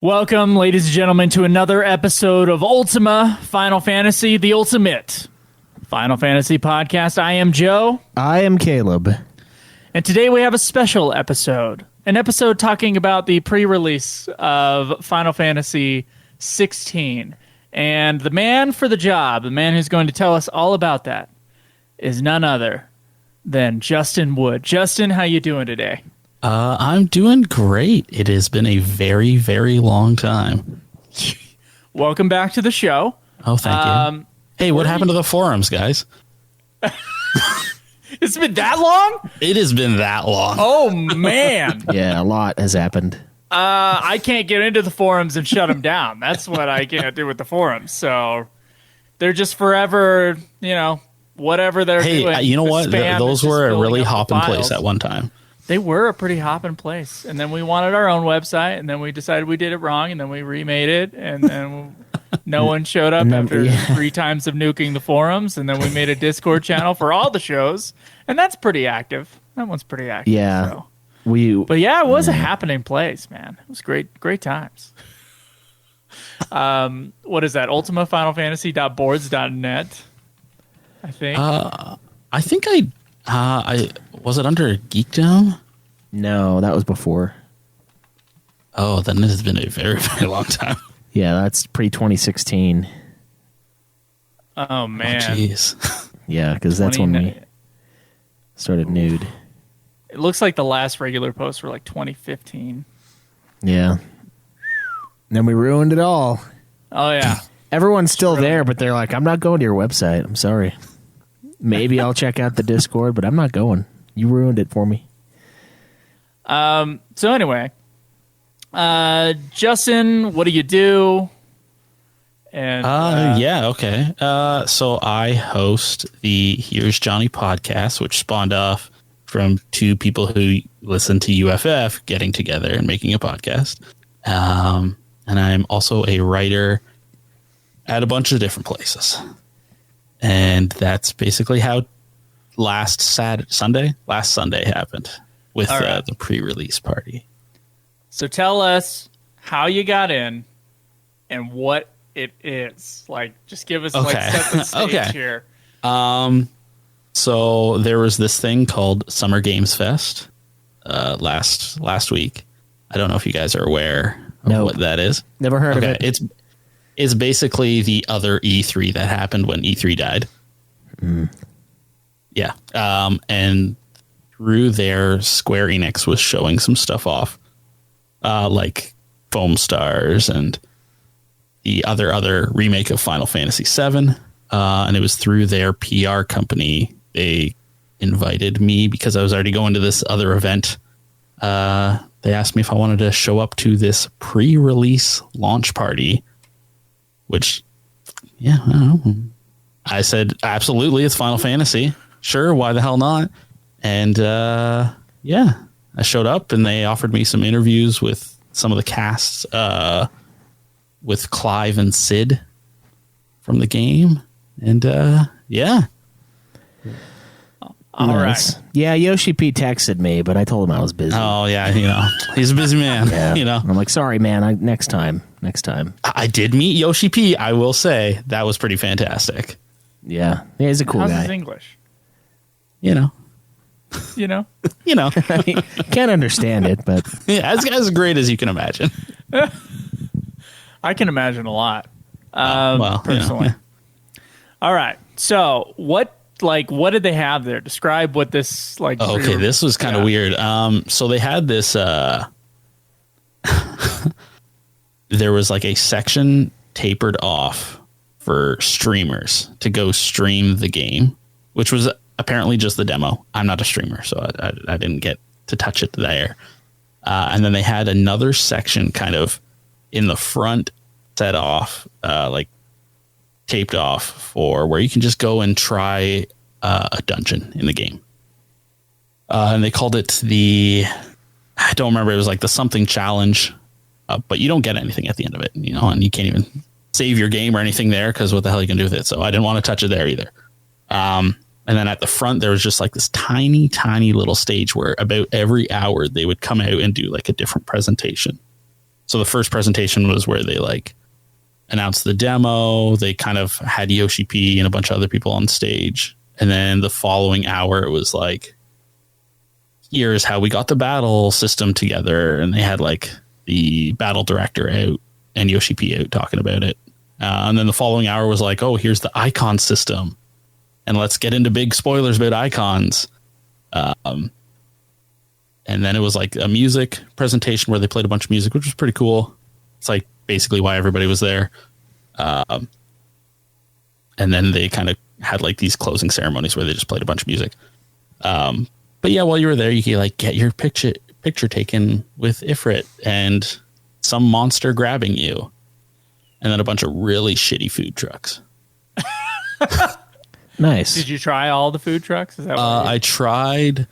Welcome, ladies and gentlemen, to another episode of Ultima Final Fantasy, the ultimate Final Fantasy podcast. I am Joe. I am Kaleb. And today we have a special episode. An episode talking about the pre-release of Final Fantasy 16. And the man for the job, the man who's going to tell us all about that, is none other than Justin Wood. Justin, how you doing today? I'm doing great. It has been a very, very long time. Welcome back to the show. Oh, thank you. Hey, what happened to the forums, guys? It's been that long? It has been that long. Oh, man. Yeah, a lot has happened. I can't get into the forums and shut them down. That's what I can't do with the forums. So they're just forever, whatever they're doing. Hey, you know what? Those were a really hopping place at one time. They were a pretty hopping place. And then we wanted our own website, and then we decided we did it wrong, and then we remade it, and then no one showed up after 3 times of nuking the forums, and then we made a Discord channel for all the shows, and that's pretty active. That one's pretty active. Yeah. So. But yeah, it was a happening place, man. It was great times. What is that? ultimafinalfantasy.boards.net, I think. I think I was it under Geekdom? No, that was before. Oh, then it has been a very, very long time. Yeah, that's pre-2016. Oh, man. Jeez. Yeah, because that's when we started nude. It looks like the last regular posts were like 2015. Yeah. And then we ruined it all. Oh, yeah. Everyone's still there, but they're like, I'm not going to your website. I'm sorry. Maybe I'll check out the Discord, but I'm not going. You ruined it for me. So anyway, Justin, what do you do? And yeah, okay. So I host the Here's Johnny podcast, which spawned off from 2 people who listen to UFF getting together and making a podcast. And I'm also a writer at a bunch of different places. And that's basically how last Sunday happened with the pre-release party. So tell us how you got in and what it is. Like, just give us set the stage here. So there was this thing called Summer Games Fest last week. I don't know if you guys are aware of what that is. Never heard of it. It's basically the other E3 that happened when E3 died. Mm. Yeah. And through there, Square Enix was showing some stuff off, like Foam Stars and the other remake of Final Fantasy VII. And it was through their PR company. They invited me because I was already going to this other event. They asked me if I wanted to show up to this pre-release launch party. Which, yeah, I don't know. I said, absolutely, it's Final Fantasy. Sure, why the hell not? And, yeah, I showed up and they offered me some interviews with some of the casts, with Clive and Sid from the game. And, yeah. All right. Yeah, Yoshi P texted me, but I told him I was busy. Oh, yeah, he's a busy man. Yeah. I'm like, sorry, man, next time. I did meet Yoshi P. I will say that was pretty fantastic. Yeah, he's a cool How's guy. his English? I mean, can't understand it, but yeah, as great as you can imagine. I can imagine a lot. Personally. Yeah. All right. So what did they have there? Describe what this like. Oh, okay, this was kind of weird. So they had this. There was like a section tapered off for streamers to go stream the game, which was apparently just the demo. I'm not a streamer, so I didn't get to touch it there. And then they had another section kind of in the front set off, like taped off for where you can just go and try a dungeon in the game. And they called it I don't remember. It was like the something challenge, but you don't get anything at the end of it, and you can't even save your game or anything there because what the hell are you going to do with it? So I didn't want to touch it there either. And then at the front, there was just like this tiny, tiny little stage where about every hour they would come out and do like a different presentation. So the first presentation was where they like announced the demo. They kind of had Yoshi P and a bunch of other people on stage. And then the following hour, it was like, here's how we got the battle system together. And they had like the battle director out and Yoshi P out talking about it. And then the following hour was like, oh, here's the icon system. And let's get into big spoilers about icons. And then it was like a music presentation where they played a bunch of music, which was pretty cool. It's like basically why everybody was there. And then they kind of had like these closing ceremonies where they just played a bunch of music. But yeah, while you were there, you could like get your picture taken with Ifrit and some monster grabbing you. And then a bunch of really shitty food trucks. Nice. Did you try all the food trucks? Is that what I tried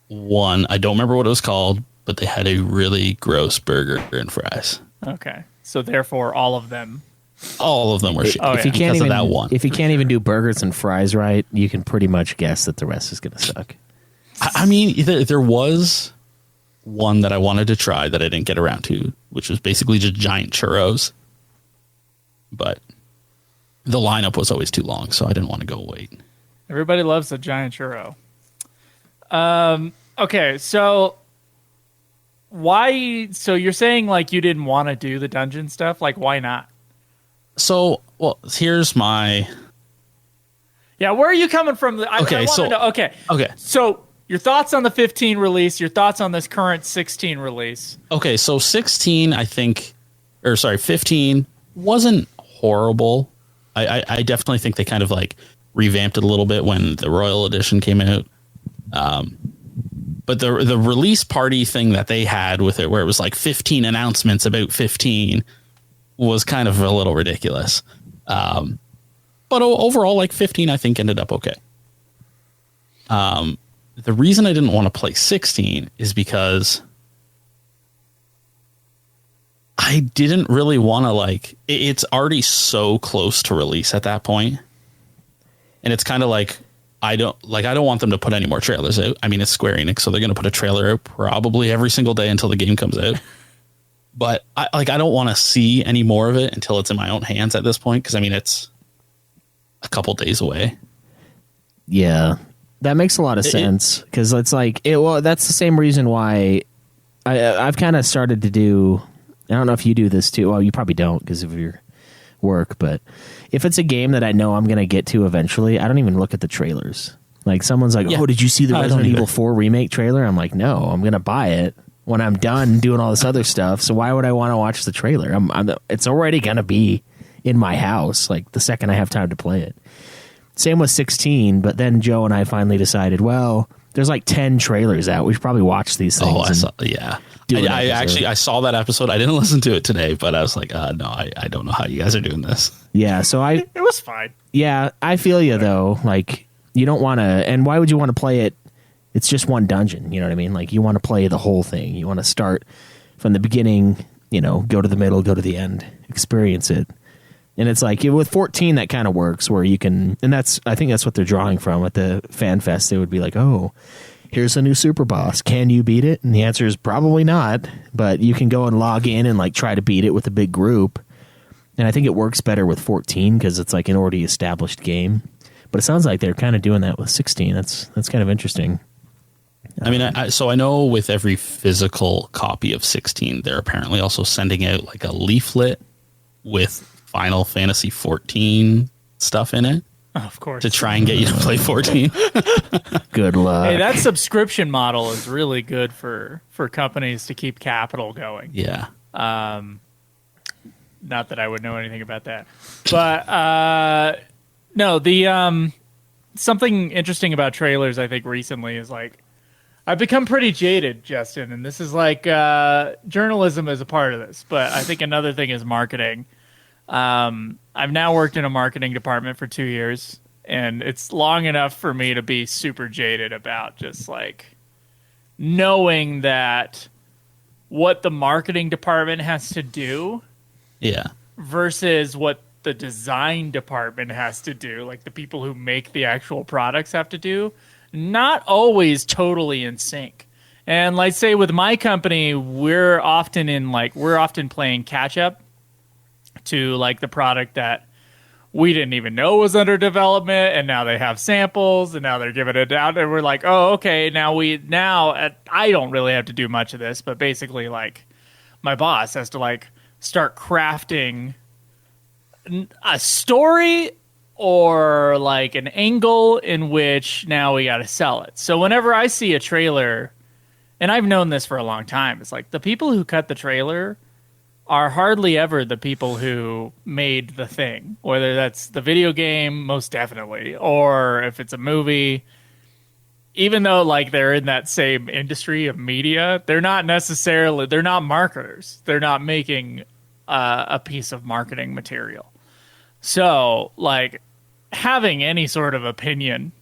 one. I don't remember what it was called, but they had a really gross burger and fries. Okay. So therefore, all of them. All of them were shitty. Oh, If you yeah. can't because even, of that one. if you can't even do burgers and fries right, you can pretty much guess that the rest is going to suck. I mean, there was one that I wanted to try that I didn't get around to, which was basically just giant churros. But the lineup was always too long, so I didn't want to go wait. Everybody loves a giant churro. Okay, so why? So you're saying like you didn't want to do the dungeon stuff? Like, why not? So, well, here's my... Yeah, where are you coming from? Okay, okay. Okay. So your thoughts on the 15 release, your thoughts on this current 16 release. Okay, so 16, I think, or sorry, 15 wasn't horrible. I definitely think they kind of like revamped it a little bit when the Royal Edition came out. But the release party thing that they had with it, where it was like 15 announcements about 15, was kind of a little ridiculous. But overall, like 15, I think ended up okay. The reason I didn't want to play 16 is because I didn't really want to like, it's already so close to release at that point. And it's kind of like, I don't want them to put any more trailers out. I mean, it's Square Enix, so they're going to put a trailer out probably every single day until the game comes out. But I don't want to see any more of it until it's in my own hands at this point. Cause I mean, it's a couple days away. Yeah, that makes a lot of sense because it's like that's the same reason why I've kind of started to do. I don't know if you do this too. Well, you probably don't because of your work, but if it's a game that I know I'm going to get to eventually, I don't even look at the trailers. Like someone's like, "Oh, did you see the Resident Evil 4 remake trailer?" I'm like, "No, I'm going to buy it when I'm done doing all this other stuff. So why would I want to watch the trailer? It's already going to be in my house like the second I have time to play it." Same with 16, but then Joe and I finally decided, well, there's like 10 trailers out. We should probably watch these things. Oh, I saw that episode. I didn't listen to it today, but I was like, no, I don't know how you guys are doing this. Yeah, so It was fine. Yeah, I feel you though. Like you don't want to, and why would you want to play it? It's just one dungeon, you know what I mean? Like you want to play the whole thing. You want to start from the beginning, go to the middle, go to the end, experience it. And it's like with 14 that kind of works where you can, and I think that's what they're drawing from at the Fan Fest. They would be like, "Oh, here's a new super boss. Can you beat it?" And the answer is probably not, but you can go and log in and like try to beat it with a big group. And I think it works better with 14 because it's like an already established game. But it sounds like they're kind of doing that with 16. That's kind of interesting. I mean, so I know with every physical copy of 16, they're apparently also sending out like a leaflet with Final Fantasy 14 stuff in it. Oh, of course. To try and get you to play 14. Good luck. Hey, that subscription model is really good for companies to keep capital going. Yeah. Not that I would know anything about that. But no, the something interesting about trailers I think recently is like I've become pretty jaded, Justin, and this is like journalism is a part of this, but I think another thing is marketing. I've now worked in a marketing department for 2 years, and it's long enough for me to be super jaded about just like knowing that what the marketing department has to do versus what the design department has to do, like the people who make the actual products have to do, not always totally in sync. And like say with my company, we're often playing catch up to like the product that we didn't even know was under development, and now they have samples, and now they're giving it out, and we're like, oh, okay, I don't really have to do much of this, but basically, like, my boss has to like start crafting a story or like an angle in which now we got to sell it. So whenever I see a trailer, and I've known this for a long time, it's like the people who cut the trailer are hardly ever the people who made the thing, whether that's the video game, most definitely, or if it's a movie. Even though like they're in that same industry of media, they're not marketers. They're not making a piece of marketing material. So like having any sort of opinion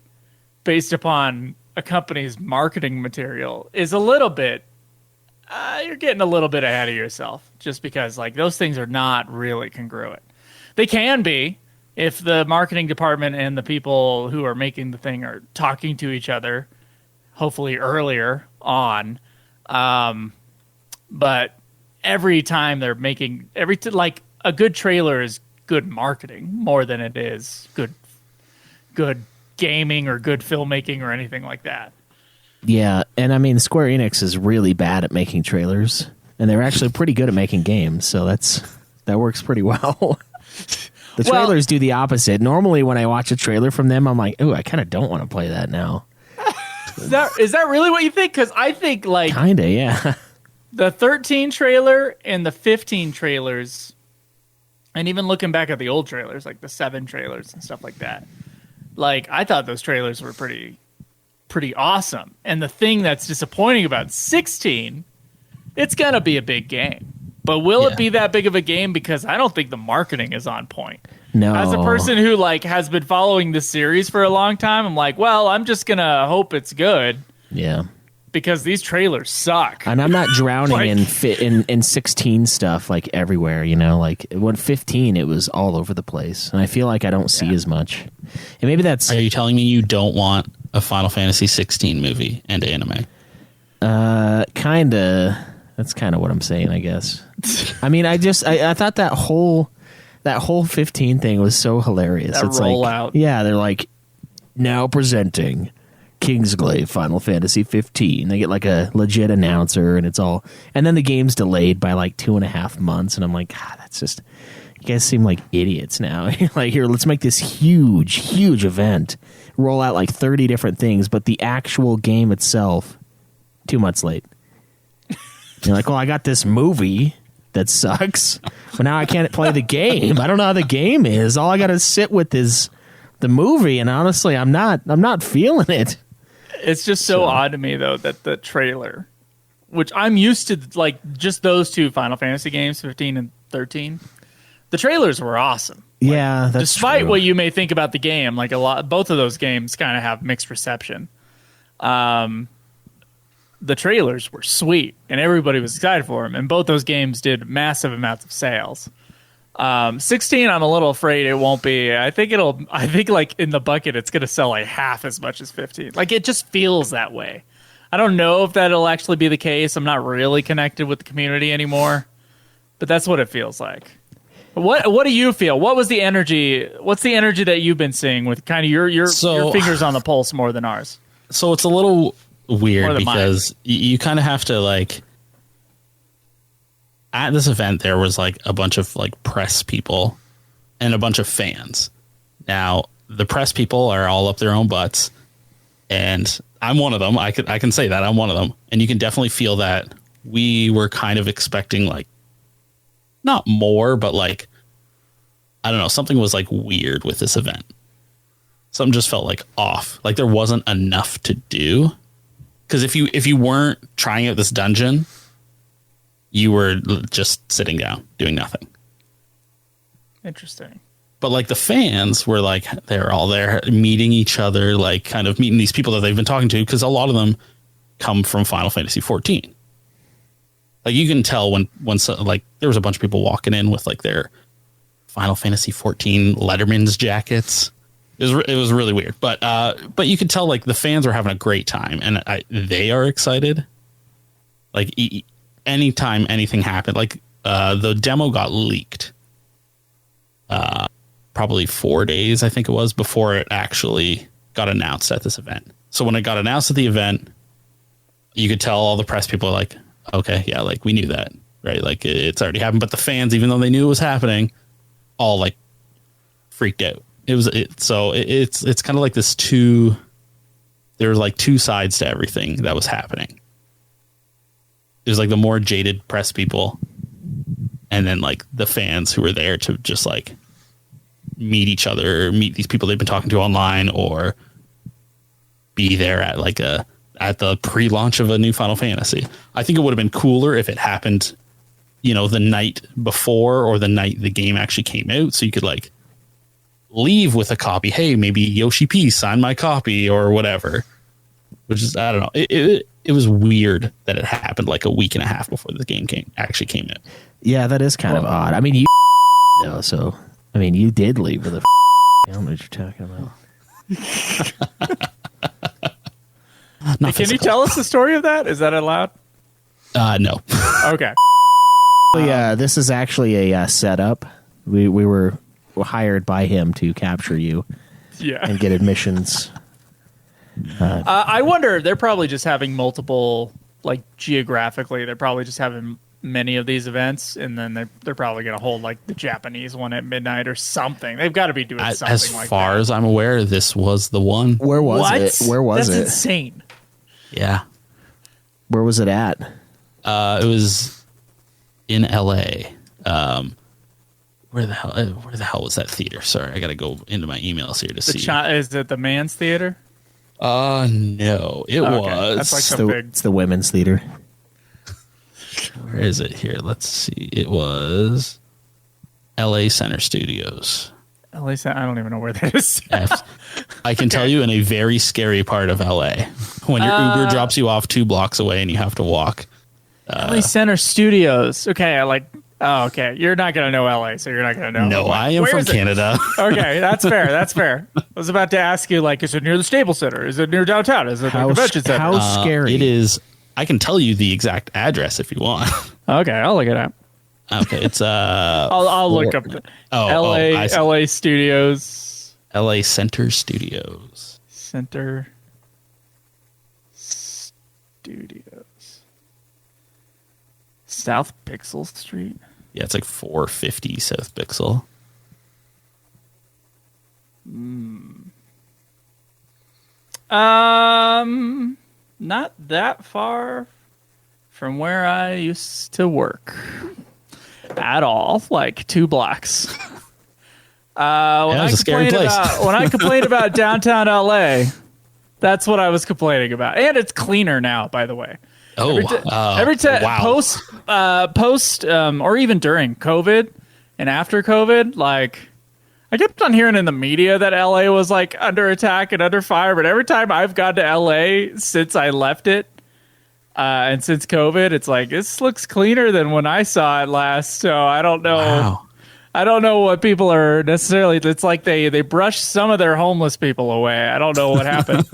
based upon a company's marketing material is a little bit, you're getting a little bit ahead of yourself, just because like those things are not really congruent. They can be if the marketing department and the people who are making the thing are talking to each other, hopefully earlier on. But every time they're making like a good trailer is good marketing more than it is good gaming or good filmmaking or anything like that. Yeah, and I mean, Square Enix is really bad at making trailers, and they're actually pretty good at making games, so that works pretty well. The trailers do the opposite. Normally, when I watch a trailer from them, I'm like, "Ooh, I kind of don't want to play that now." Is that really what you think? Because I think like kinda, yeah. The 13 trailer and the 15 trailers, and even looking back at the old trailers, like the 7 trailers and stuff like that, like I thought those trailers were pretty awesome. And the thing that's disappointing about 16, it's gonna be a big game. But will it be that big of a game? Because I don't think the marketing is on point. No. As a person who like has been following this series for a long time, I'm like, well, I'm just gonna hope it's good. Yeah. Because these trailers suck. And I'm not drowning in 16 stuff like everywhere, you know, like when 15 it was all over the place. And I feel like I don't see as much. And maybe that's... Are you telling me you don't want a Final Fantasy 16 movie and anime? Kinda. That's kind of what I'm saying, I guess. I mean, I thought that whole 15 thing was so hilarious. That it's rollout. Like, yeah, they're like, now presenting Kingsglaive Final Fantasy 15. They get like a legit announcer, and it's all, and then the game's delayed by like 2.5 months, and I'm like, God, that's just, you guys seem like idiots now. Like, here, let's make this huge event, roll out like 30 different things, but the actual game itself, 2 months late. You're like, well, I got this movie that sucks, but now I can't play the game. I don't know how the game is. All I got to sit with is the movie, and honestly, I'm not feeling it. It's just so odd to me, though, that the trailer, which I'm used to, like, just those 2 Final Fantasy games, 15 and 13, the trailers were awesome. Like, yeah, that's despite true. what you may think about the game, like both of those games kind of have mixed reception. The trailers were sweet, and everybody was excited for them, and both those games did massive amounts of sales. 16, I'm a little afraid it won't be. I think like in the bucket, it's going to sell like half as much as 15. Like, it just feels that way. I don't know if that'll actually be the case. I'm not really connected with the community anymore, but that's what it feels like. What do you feel? What was the energy? What's the energy that you've been seeing with kind of your fingers on the pulse more than ours? So it's a little weird because you kind of have to, like, at this event there was like a bunch of like press people and a bunch of fans. Now the press people are all up their own butts, and I'm one of them. I can say that I'm one of them, and you can definitely feel that we were kind of expecting, like, not more, but like, I don't know, something was like weird with this event. Something just felt like off. Like there wasn't enough to do. Because if you weren't trying out this dungeon, you were just sitting down doing nothing. Interesting. But like the fans were like, they're all there meeting each other, like kind of meeting these people that they've been talking to, because a lot of them come from Final Fantasy 14. Like you can tell when like there was a bunch of people walking in with like their Final Fantasy 14 Letterman's jackets. It was really weird, but you could tell like the fans were having a great time, and they are excited. Like anytime anything happened, like the demo got leaked. Probably 4 days, I think it was, before it actually got announced at this event. So when it got announced at the event, you could tell all the press people are like, okay, yeah, like we knew that, right? Like it's already happened. But the fans, even though they knew it was happening, all like freaked out. It's kind of like this there were like two sides to everything that was happening. There's like the more jaded press people, and then like the fans who were there to just like meet each other, or meet these people they've been talking to online, or be there at like at the pre-launch of a new Final Fantasy. I think it would have been cooler if it happened, you know, the night before or the night the game actually came out, so you could like leave with a copy. Hey, maybe Yoshi P signed my copy or whatever. Which is, I don't know. It was weird that it happened like a week and a half before the game actually came out. Yeah, that is kind of odd. I mean, you know, so I mean, you did leave with a. I don't know what you're talking about. Can you tell us the story of that? Is that allowed? No. Okay. Yeah, this is actually a setup. We were hired by him to capture you and get admissions. I wonder, they're probably just having multiple, like geographically, they're probably just having many of these events, and then they're probably going to hold like the Japanese one at midnight or something. They've got to be doing something like that. As far as I'm aware, this was the one. Where was it? Where was it? That's insane. Yeah. Where was it at? It was in LA. Where the hell was that theater? Sorry, I got to go into my emails here to see. Is it the Man's Theater? No, it was. That's like it's the women's theater. Where is it here? Let's see. It was LA Center Studios. LA Center. I don't even know where that is. I can tell you in a very scary part of LA when your Uber drops you off 2 blocks away and you have to walk. LA Center Studios. Okay, okay. You're not going to know LA, so you're not going to know. No, I am from Canada. Okay, that's fair. That's fair. I was about to ask you, like, is it near the Staples Center? Is it near downtown? Is it the convention center? How scary? It is. I can tell you the exact address if you want. Okay, I'll look it up. Okay, it's I'll look up LA Studios. LA Center Studios. Center Studios. South Pixel Street. Yeah, it's like 450 South Pixel. Not that far from where I used to work at all, like 2 blocks. When I complained about downtown LA, that's what I was complaining about. And it's cleaner now, by the way. Every time post or even during COVID and after COVID, like I kept on hearing in the media that LA was like under attack and under fire, but every time I've gone to LA since I left it and since COVID, it's like this looks cleaner than when I saw it last. So I don't know. Wow. I don't know what people are necessarily. It's like they brushed some of their homeless people away. I don't know what happened.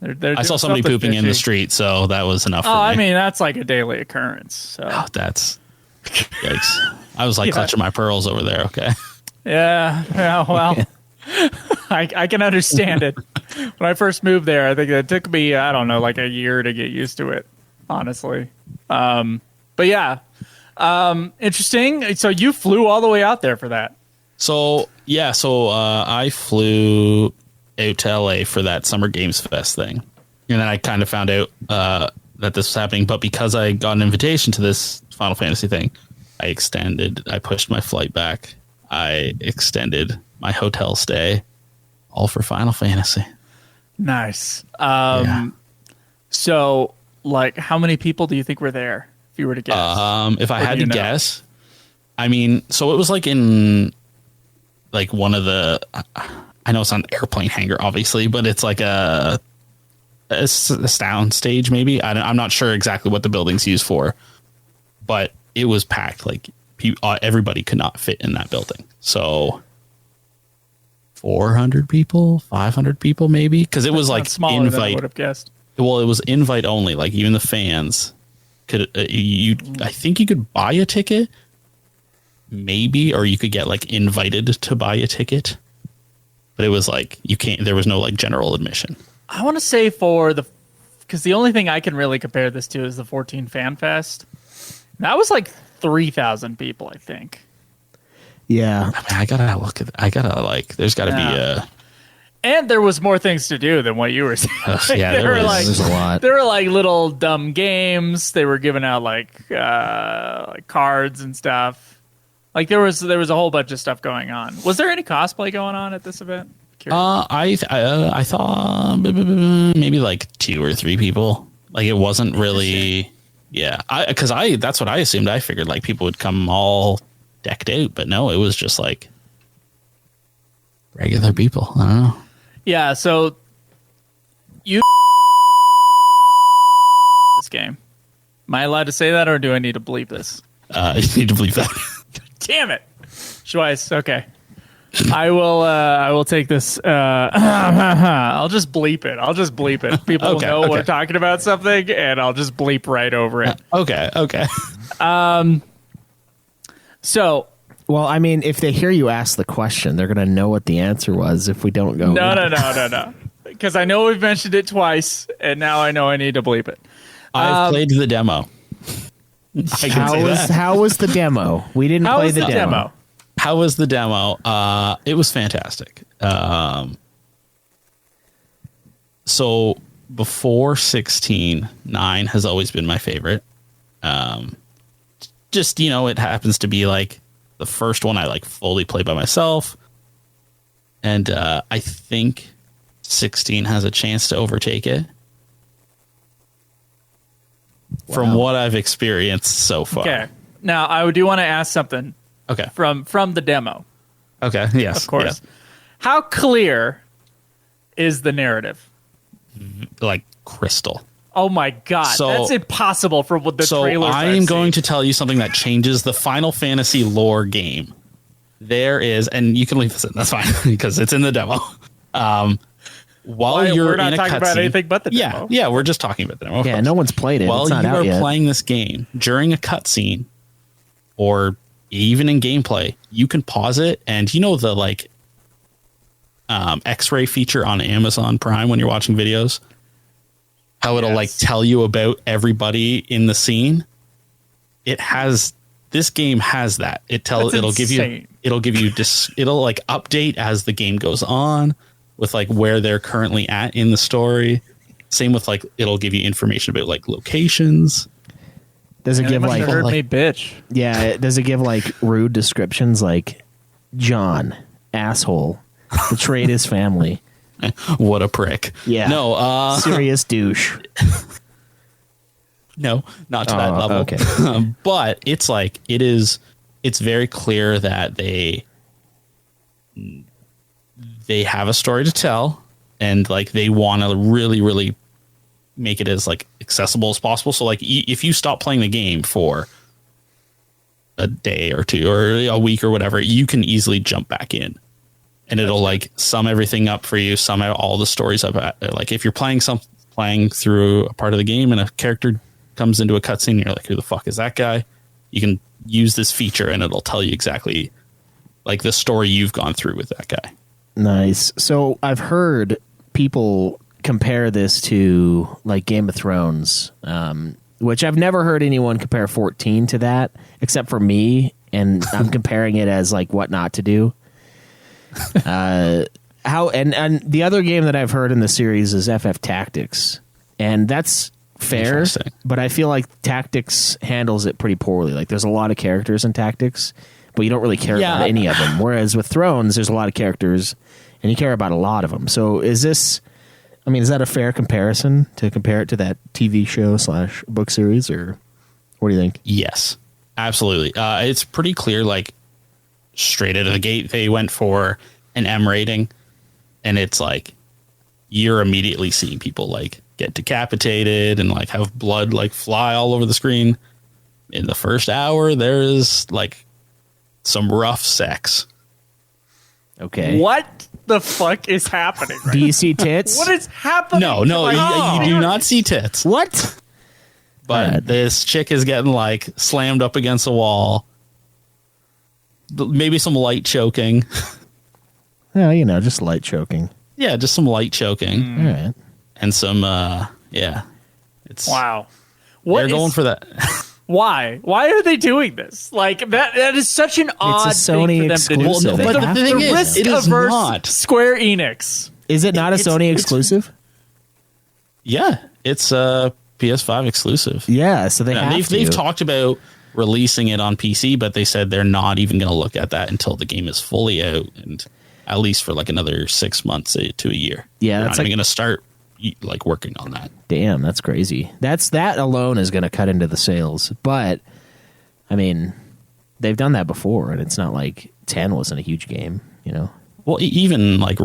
They're I saw somebody pooping fishy in the street, so that was enough for me. I mean, that's like a daily occurrence. So that's yikes. I was like clutching my pearls over there. Okay. Yeah. Well, I can understand it. When I first moved there, I think it took me, I don't know, like a year to get used to it, honestly. But yeah, interesting. So you flew all the way out there for that. So yeah, I flew out to LA for that Summer Games Fest thing, and then I kind of found out that this was happening. But because I got an invitation to this Final Fantasy thing, I pushed my flight back. I extended my hotel stay, all for Final Fantasy. Nice. So, like, how many people do you think were there? If you were to guess, if I had to guess, I mean, so it was like in like one of the. I know it's on an airplane hangar, obviously, but it's like a sound stage, maybe. I'm not sure exactly what the building's used for, but it was packed. Like everybody could not fit in that building. So 400 people, 500 people, maybe, because it was like smaller invite. Than I would have guessed. Well, it was invite only. Like even the fans I think you could buy a ticket, maybe, or you could get like invited to buy a ticket. But it was like there was no like general admission. I want to say because the only thing I can really compare this to is the 14 Fan Fest. That was like 3,000 people, I think. Yeah. I mean, there's gotta be a. And there was more things to do than what you were saying. Yeah, there was a lot. There were like little dumb games. They were giving out like cards and stuff. Like there was a whole bunch of stuff going on. Was there any cosplay going on at this event? I thought maybe like 2 or 3 people. Like it wasn't really. Yeah, because that's what I assumed. I figured like people would come all decked out, but no, it was just like regular people. I don't know. Yeah, so you this game. Am I allowed to say that, or do I need to bleep this? You need to bleep that. Damn it, Schweiss. Okay, I will take this. I'll just bleep it. People Okay, know okay. we're talking about something, and I'll just bleep right over it. Okay. So. Well, I mean, if they hear you ask the question, they're going to know what the answer was if we don't go. No. Because I know we've mentioned it twice, and now I know I need to bleep it. I've played the demo. How was the demo? We didn't play the demo. How was the demo? It was fantastic. So before 16, 9 has always been my favorite. Just, it happens to be like the first one I like fully play by myself. And I think 16 has a chance to overtake it. Wow. From what I've experienced so far. Okay. Now, I do want to ask something. Okay. From the demo. Okay. Yes. Of course. Yeah. How clear is the narrative? Like crystal. Oh my god, that's impossible for what the trailers. So I am going to tell you something that changes the Final Fantasy lore game. There is, and you can leave this in. That's fine because it's in the demo. While you're we're not in a talking about cutscene, anything but the demo. Yeah, we're just talking about the demo. Yeah, no one's played it. While it's not you out are yet. playing this game during a cutscene, or even in gameplay, you can pause it, and the like X-ray feature on Amazon Prime when you're watching videos. How it'll like tell you about everybody in the scene. This game has that. It'll give you it'll like update as the game goes on with like where they're currently at in the story. Same with like it'll give you information about like locations. Does it give like heard me bitch? Yeah, does it give like rude descriptions like John, asshole, betrayed his family? What a prick. Yeah. No, serious douche. No, not to that level. Okay. But it's like it's very clear that they have a story to tell, and like they want to really, really make it as like accessible as possible. So like if you stop playing the game for a day or two or a week or whatever, you can easily jump back in. And it'll like sum everything up for you, sum out all the stories up. Like if you're playing through a part of the game and a character comes into a cutscene, you're like, who the fuck is that guy? You can use this feature and it'll tell you exactly like the story you've gone through with that guy. Nice. So I've heard people compare this to like Game of Thrones, which I've never heard anyone compare 14 to that except for me. And I'm comparing it as like what not to do. And the other game that I've heard in the series is FF Tactics, and that's fair, but I feel like Tactics handles it pretty poorly. Like there's a lot of characters in Tactics, but you don't really care about any of them. Whereas with Thrones, there's a lot of characters, and you care about a lot of them. So is that a fair comparison to compare it to that TV show / book series, or what do you think? Yes, absolutely. It's pretty clear, like straight out of the gate, they went for an M rating, and it's like you're immediately seeing people like get decapitated and like have blood like fly all over the screen. In the first hour, there is like some rough sex. Okay. What the fuck is happening? Right do you see tits? What is happening? No, you do not see tits. What? But Right. this chick is getting like slammed up against a wall. Maybe some light choking. Yeah, just light choking. Yeah, just some light choking. All right. And some it's Wow. They're going for that. Why? Why are they doing this? Like that is such an odd Sony thing for them to do. exclusive. Well, no, They but have the thing to. is, risk it is averse not. Square Enix. Is it not a Sony it's- exclusive? Yeah, it's a PS5 exclusive. Yeah, so they Yeah, have they've to. talked about releasing it on PC, but they said they're not even going to look at that until the game is fully out, and at least for like another 6 months to a year. Yeah, they're that's not like- going to start like working on that. Damn, that's crazy. That alone is going to cut into the sales. But I mean, they've done that before, and it's not like 10 wasn't a huge game, you know. Well, even like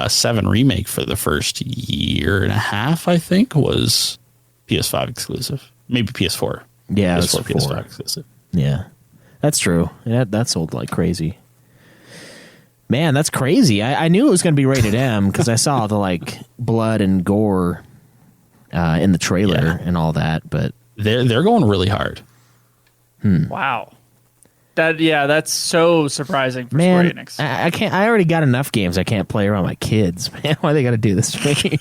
7 Remake for the first year and a half, I think, was PS5 exclusive. Maybe PS4. Yeah, it was PS4, 4. PS5 exclusive. Yeah, that's true. That sold like crazy. Man, that's crazy. I knew it was going to be rated M because I saw the like blood and gore in the trailer Yeah. and all that. But They're going really hard. Wow. That's so surprising for man, Square Enix. I can't. I already got enough games I can't play around my kids. Man, why they got to do this to me?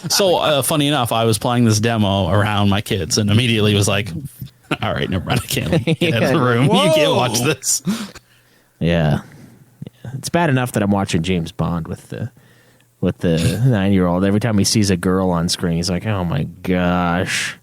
So funny enough, I was playing this demo around my kids and immediately was like, all right, never mind. I can't get out of the room. Whoa. You can't watch this. Yeah, it's bad enough that I'm watching James Bond with the 9-year-old. Every time he sees a girl on screen, he's like, "Oh my gosh!"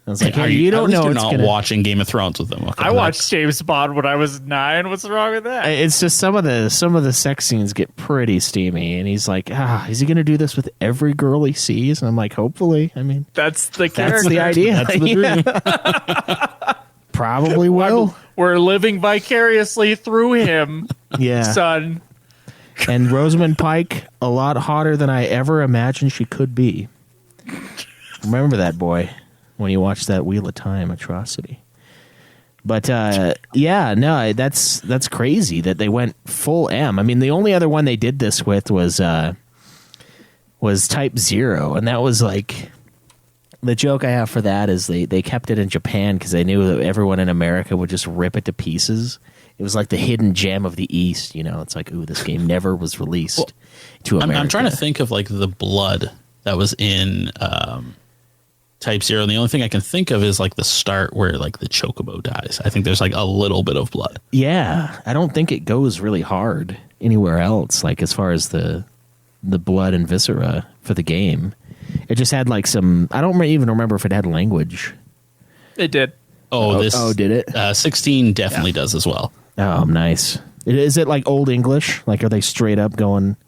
I was like, Are "Hey, you don't know you're it's not gonna." watching Game of Thrones with them. Okay, I watched James Bond when I was 9. What's wrong with that? It's just some of the sex scenes get pretty steamy, and he's like, is he going to do this with every girl he sees? And I'm like, hopefully. I mean, That's the character. that's the idea. That's the dream. Probably will. We're living vicariously through him, Yeah. son. And Rosamund Pike, a lot hotter than I ever imagined she could be. Remember that, boy, when you watched that Wheel of Time atrocity. But yeah, no, that's crazy that they went full M. I mean, the only other one they did this with was Type 0, and that was like the joke I have for that is they kept it in Japan because they knew that everyone in America would just rip it to pieces. It was like the hidden gem of the East, you know. It's like, ooh, this game never was released to America. I'm trying to think of like the blood that was in Type 0, and the only thing I can think of is like the start where like the chocobo dies. I think there's like a little bit of blood. Yeah, I don't think it goes really hard anywhere else. Like as far as the blood and viscera for the game, it just had like some. I don't even remember if it had language. It did. Oh, did it? 16 definitely does as well. Oh, nice. Is it like Old English? Like, are they straight up going?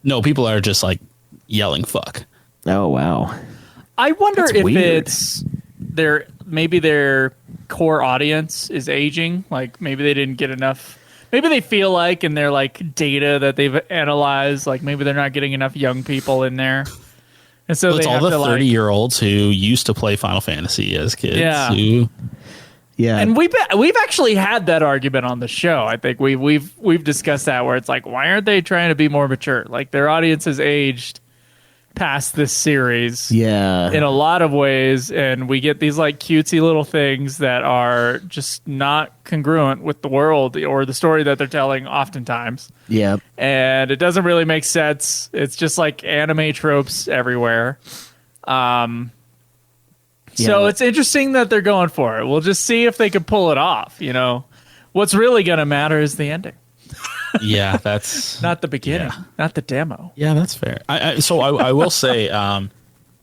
No, people are just like yelling "fuck." Oh wow. I wonder That's if weird. it's their core audience is aging. Like maybe they didn't get enough. Maybe they feel like in their like data that they've analyzed, like maybe they're not getting enough young people in there, and so It's they all have the to 30-year-olds who used to play Final Fantasy as kids. Yeah. Who, Yeah. And we've actually had that argument on the show. I think we've discussed that where it's like, why aren't they trying to be more mature? Like their audience has aged past this series yeah. in a lot of ways, and we get these like cutesy little things that are just not congruent with the world or the story that they're telling oftentimes. Yeah. And it doesn't really make sense. It's just like anime tropes everywhere. So Yeah. it's interesting that they're going for it. We'll just see if they can pull it off. You know, what's really going to matter is the ending, yeah, that's not the beginning, not the demo. yeah, that's fair. So I will say,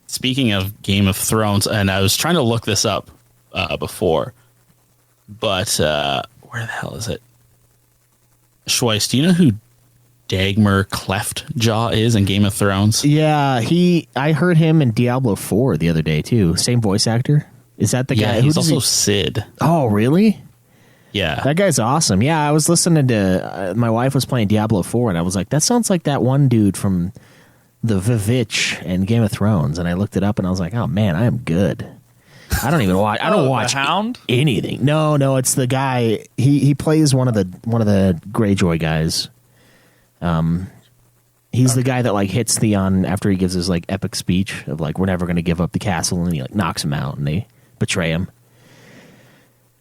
speaking of Game of Thrones, and I was trying to look this up before, but where the hell is it? Schweiss, do you know who Dagmar Cleftjaw is in Game of Thrones? Yeah. I heard him in Diablo 4 the other day too. Same voice actor. Is that the guy? Yeah, Who he's does also Sid. Oh, really? Yeah, That guy's awesome. Yeah, I was listening to my wife was playing Diablo 4, and I was like, that sounds like that one dude from the Vivitch and Game of Thrones. And I looked it up, and I was like, oh man, I am good. I don't even watch. I don't watch the Hound. anything. No, it's the guy. He plays one of the Greyjoy guys. He's the guy that like hits Theon after he gives his like epic speech of like we're never going to give up the castle, and he like knocks him out and they betray him.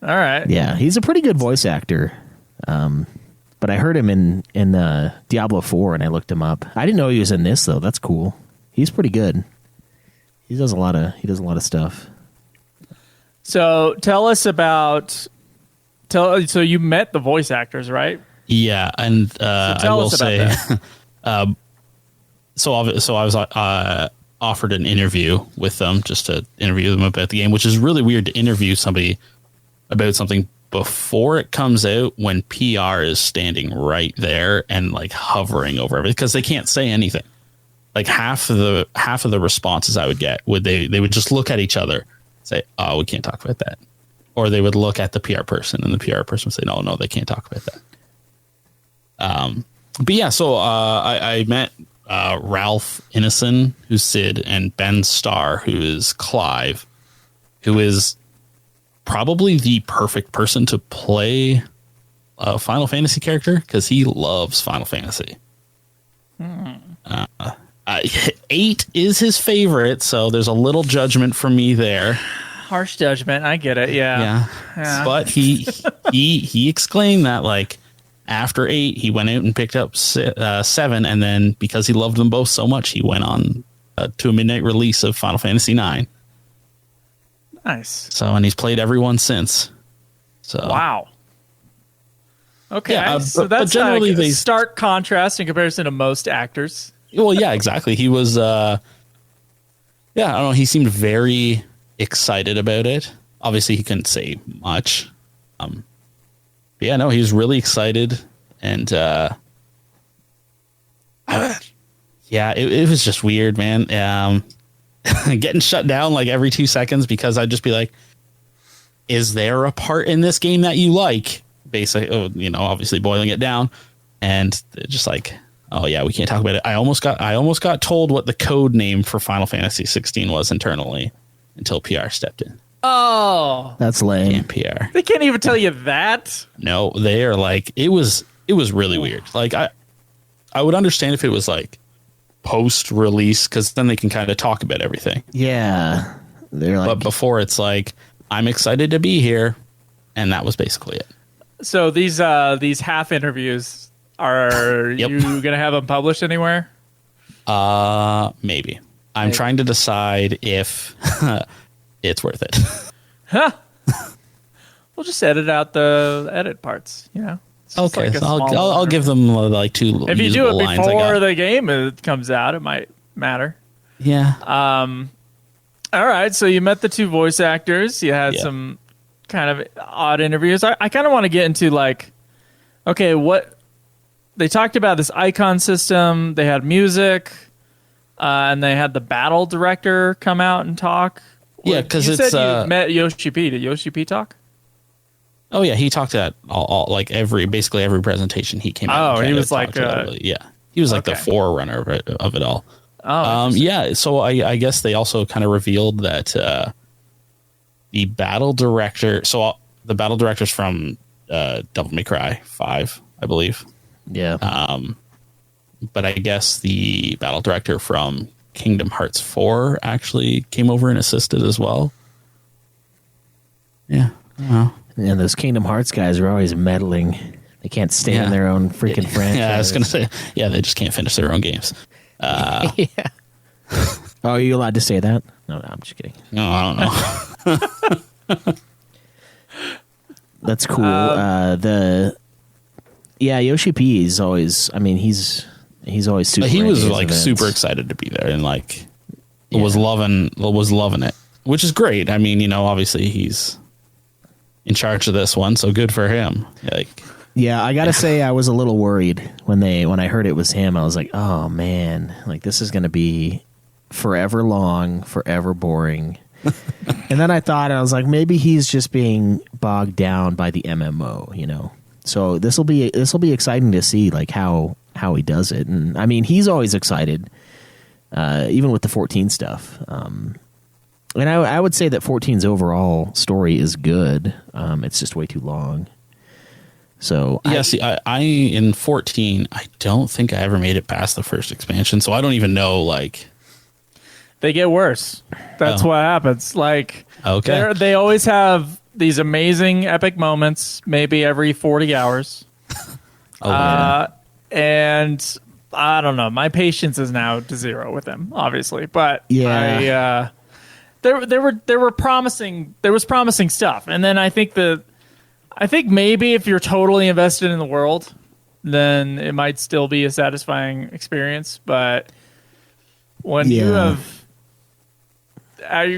All right. Yeah, he's a pretty good voice actor. But I heard him in Diablo 4 and I looked him up. I didn't know he was in this though. That's cool. He's pretty good. He does a lot of stuff. So tell us about so you met the voice actors, right? Yeah, and I will say, so I was offered an interview with them just to interview them about the game, which is really weird to interview somebody about something before it comes out when PR is standing right there and like hovering over everything because they can't say anything. Like half of the responses I would get they would just look at each other, say, "Oh, we can't talk about that," or they would look at the PR person and the PR person would say, "No, they can't talk about that." But yeah, so I met Ralph Ineson, who's Sid, and Ben Starr, who is Clive, who is probably the perfect person to play a Final Fantasy character because he loves Final Fantasy. 8 is his favorite, so there's a little judgment from me there. Harsh judgment. I get it. Yeah. But he exclaimed that like after 8, he went out and picked up 7, and then because he loved them both so much, he went on to a midnight release of Final Fantasy 9. Nice. So, and he's played everyone since. So wow. Okay, yeah, so but that's generally like a they stark contrast in comparison to most actors. Well, yeah, exactly. He was, I don't know. He seemed very excited about it. Obviously, he couldn't say much. But yeah, no, he was really excited, and yeah, it was just weird, man. Getting shut down like every 2 seconds because I'd just be like, "Is there a part in this game that you like?" Basically, obviously boiling it down, and just like, "Oh yeah, we can't talk about it." I almost got told what the code name for Final Fantasy 16 was internally until PR stepped in. Oh, That's lame. And PR. they can't even tell you that. No, they are like it was really weird. Like I would understand if it was like post release because then they can kind of talk about everything. Yeah, they're like, But before it's like, I'm excited to be here, and that was basically it. So these half interviews, are Yep. you gonna have them published anywhere? Maybe. I'm trying to decide if it's worth it. Huh? We'll just edit out the edit parts. It's just Okay, like a so small I'll give them like 2 If you do usable it lines I before got. the game comes out, it might matter. Yeah. All right, so you met the 2 voice actors. You had Yeah. some kind of odd interviews. I kind of want to get into like, okay, what they talked about this icon system. They had music, and they had the battle director come out and talk. Yeah, because you it's said you met Yoshi P. Did Yoshi P talk? Oh yeah, he talked at all like basically every presentation he came out. Oh, and he was talked like, about it. He was like the okay. forerunner of it all. Oh, Yeah. So I guess they also kind of revealed that the battle director. So the battle director's from Devil May Cry 5, I believe. yeah, But I guess the battle director from Kingdom Hearts 4 actually came over and assisted as well. Yeah. Well. and those Kingdom Hearts guys are always meddling. They can't stand Yeah. their own freaking franchise. Yeah, I was gonna say. Yeah, they just can't finish their own games. Yeah. Oh, are you allowed to say that? No, I'm just kidding. No, I don't know. That's cool. Yoshi P is always. I mean, he's always super. But he into was his like events. super excited to be there and like was loving it, which is great. I mean, obviously he's in charge of this one, so good for him. Like, Yeah, I gotta say, I was a little worried when I heard it was him. I was like, oh man, like this is gonna be forever long, forever boring. And then I was like, maybe he's just being bogged down by the MMO, So this will be exciting to see like how he does it. And I mean, he's always excited, even with the 14 stuff. And I would say that 14's overall story is good. It's just way too long. So yeah, see, I in 14, I don't think I ever made it past the first expansion, so I don't even know, like... They get worse. That's what happens. Like, okay. they always have these amazing epic moments, maybe every 40 hours. And I don't know. My patience is now to zero with them, obviously. But yeah, there was promising stuff. And then I think maybe if you're totally invested in the world, then it might still be a satisfying experience. But when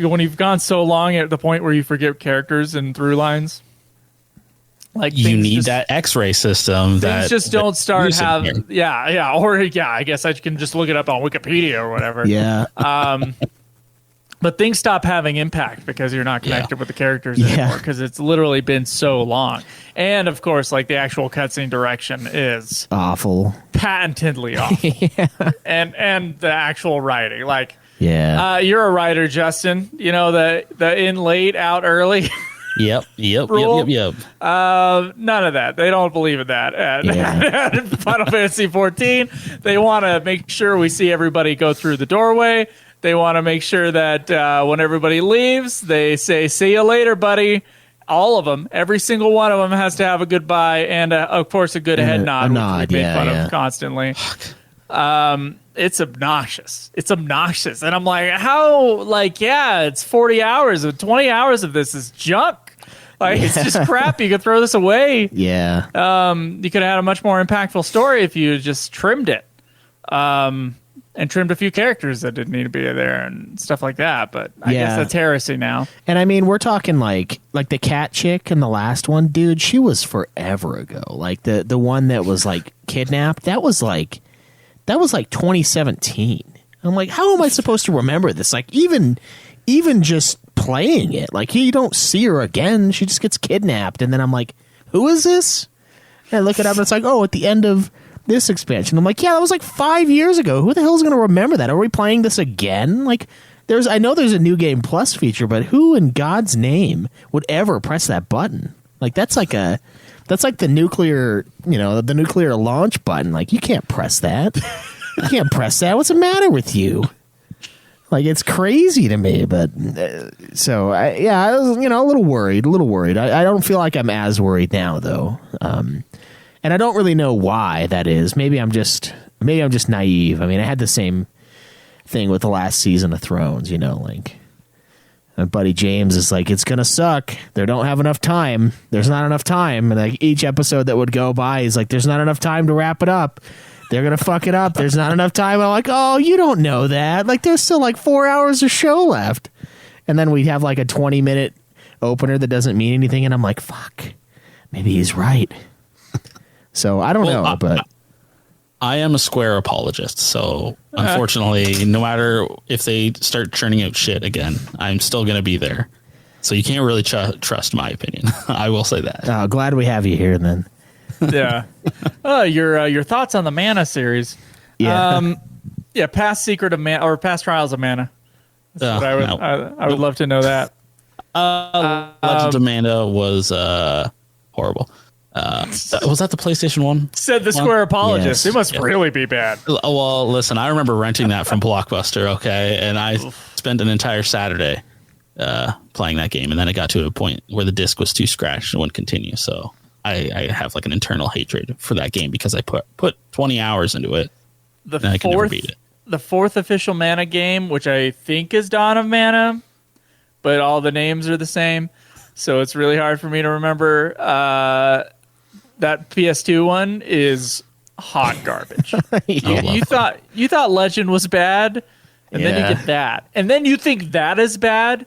when you've gone so long at the point where you forget characters and through lines, like you need that X-ray system. Things just don't start having. Yeah, or I guess I can just look it up on Wikipedia or whatever. Yeah. But things stop having impact because you're not connected with the characters anymore because it's literally been so long. And of course, like the actual cutscene direction is awful, patently awful. And the actual writing, like. Yeah. You're a writer, Justin. You know, the in late, out early. Yep. None of that. They don't believe in that at Final Fantasy 14. They want to make sure we see everybody go through the doorway. They want to make sure that when everybody leaves, they say, "See you later, buddy." All of them, every single one of them has to have a goodbye and, of course, a good head nod, which we make fun of constantly. It's obnoxious. And I'm like, how, like, it's 40 hours of 20 hours of this is junk. Like, it's just crap. You could throw this away. Yeah. You could have had a much more impactful story if you just trimmed it. And trimmed a few characters that didn't need to be there and stuff like that. But I guess that's heresy now. And I mean, we're talking like the cat chick in the last one, dude, she was forever ago. Like the one that was like kidnapped, that was like 2017. I'm like, how am I supposed to remember this? Like, even just playing it, like, you don't see her again. She just gets kidnapped. And then I'm like, who is this? And I look it up and it's like, oh, at the end of this expansion. I'm like, yeah, that was like 5 years ago. Who the hell is going to remember that? Are we playing this again? Like, I know there's a New Game Plus feature, but who in God's name would ever press that button? Like, that's like the nuclear, the nuclear launch button. Like, you can't press that. You can't press that. What's the matter with you? Like, it's crazy to me. But so I was, a little worried. I don't feel like I'm as worried now, though. And I don't really know why that is. Maybe I'm just naive. I mean, I had the same thing with the last season of Thrones. Like. My buddy James is like, it's gonna suck. They don't have enough time. There's not enough time. And like each episode that would go by, he's like, there's not enough time to wrap it up. They're gonna fuck it up. There's not enough time. I'm like, oh, you don't know that. Like, there's still like 4 hours of show left. And then we'd have like a 20-minute opener that doesn't mean anything. And I'm like, fuck, maybe he's right. So I don't know, but I am a Square apologist, so unfortunately, no matter if they start churning out shit again, I'm still going to be there. So you can't really trust my opinion. I will say that. Glad we have you here, then. Yeah. Your thoughts on the Mana series? Yeah. Past Secret of Mana or Past Trials of Mana. I would love to know that. Legends of Mana was horrible. Was that the PlayStation 1? Said the Square apologist. Yes. It must really be bad. Well, listen, I remember renting that from Blockbuster, okay? And I spent an entire Saturday playing that game, and then it got to a point where the disc was too scratched and wouldn't continue. So I have like an internal hatred for that game because I put 20 hours into it, and I can never beat it. The fourth official Mana game, which I think is Dawn of Mana, but all the names are the same, so it's really hard for me to remember. That PS2 one is hot garbage. You thought Legend was bad, and then you get that, and then you think that is bad,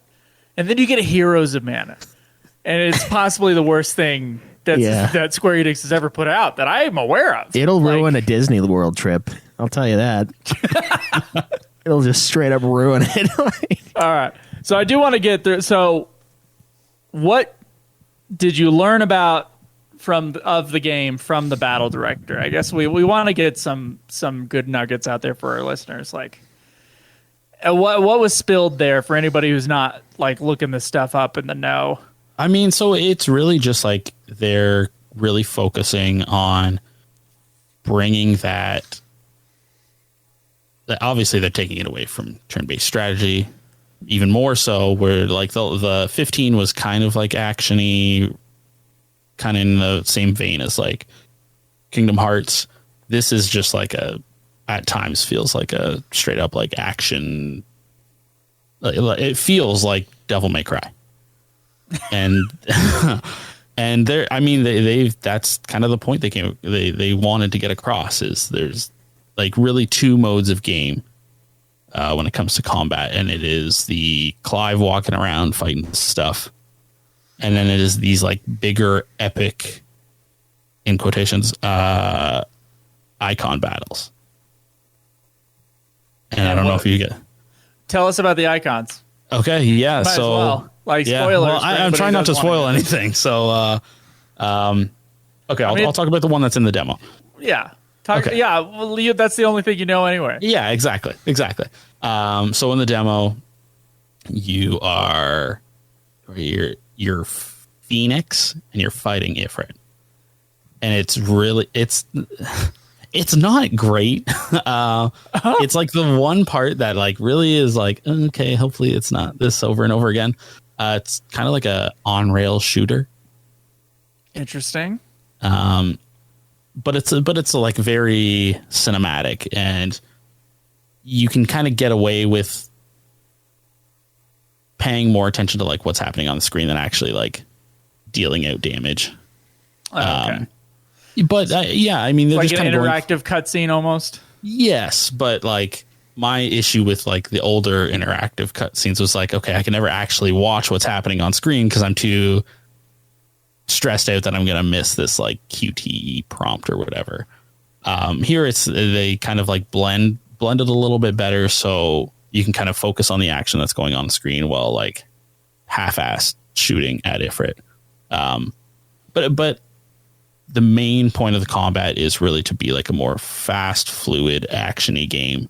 and then you get Heroes of Mana, and it's possibly the worst thing that Square Enix has ever put out that I am aware of. It'll ruin a Disney World trip. I'll tell you that. It'll just straight up ruin it. All right, so I do want to get through. So, what did you learn about of the game from the battle director? I guess we want to get some good nuggets out there for our listeners. Like, what was spilled there for anybody who's not like looking this stuff up in the know? I mean, so it's really just like their really focusing on bringing that. Obviously, they're taking it away from turn-based strategy, even more so. Where like the 15 was kind of like actiony, kind of in the same vein as like Kingdom Hearts. This is just like at times feels like a straight up like action. It feels like Devil May Cry, and and that's kind of the point they wanted to get across is there's like really two modes of game when it comes to combat, and it is the Clive walking around fighting stuff, and then it is these like bigger epic, in quotations, icon battles. And I don't know if you get. Tell us about the icons. Okay, yeah. Might so, as well. Like yeah, spoilers. well, I'm trying not to spoil anything. So, okay, I'll talk about the one that's in the demo. Yeah. Okay. Yeah. Well, that's the only thing you know anyway. Yeah, exactly. So in the demo, you're Phoenix and you're fighting Ifrit, and it's not great. It's like the one part that like really is like, okay, hopefully it's not this over and over again. It's kind of like a on-rail shooter. Interesting. But it's like very cinematic, and you can kind of get away with paying more attention to like what's happening on the screen than actually like dealing out damage. Okay. But yeah, I mean, they're like just an kind of interactive cutscene almost. Yes, but like my issue with like the older interactive cutscenes was like, okay, I can never actually watch what's happening on screen because I'm too stressed out that I'm going to miss this like QTE prompt or whatever. Here they kind of like blended a little bit better, so you can kind of focus on the action that's going on screen while like half-assed shooting at Ifrit. But the main point of the combat is really to be like a more fast, fluid, actiony game.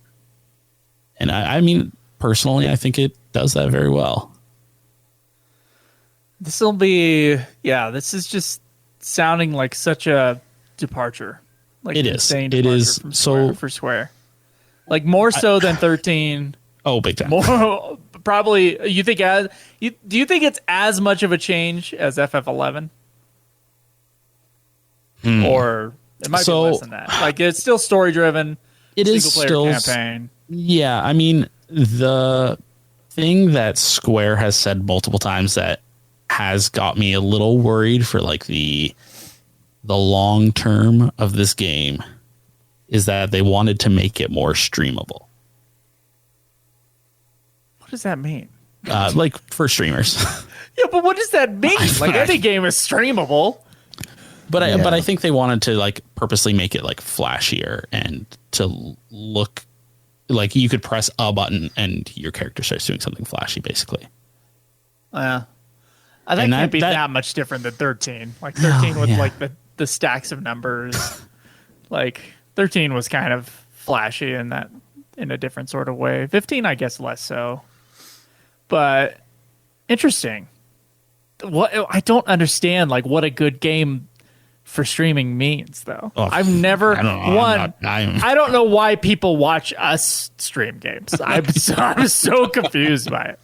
And I mean, personally, I think it does that very well. This is just sounding like such a departure. Like it is. It is so for Square. Like more so than 13. Oh, big time. More probably. Do you think it's as much of a change as FF11? Or it might be less than that. Like it's still story driven. It is still campaign. Yeah, I mean, the thing that Square has said multiple times that has got me a little worried for like the long term of this game is that they wanted to make it more streamable. What does that mean? Like for streamers. Yeah, but what does that mean? Like any game is streamable. But I think they wanted to like purposely make it like flashier and to look like you could press a button and your character starts doing something flashy, basically. Yeah. I think it can't be that much different than 13. Like 13 with like the stacks of numbers. Like 13 was kind of flashy in a different sort of way. 15, I guess, less so. But interesting. What I don't understand, like what a good game for streaming means, though. Oh, I've never I don't know why people watch us stream games. I'm so confused by it.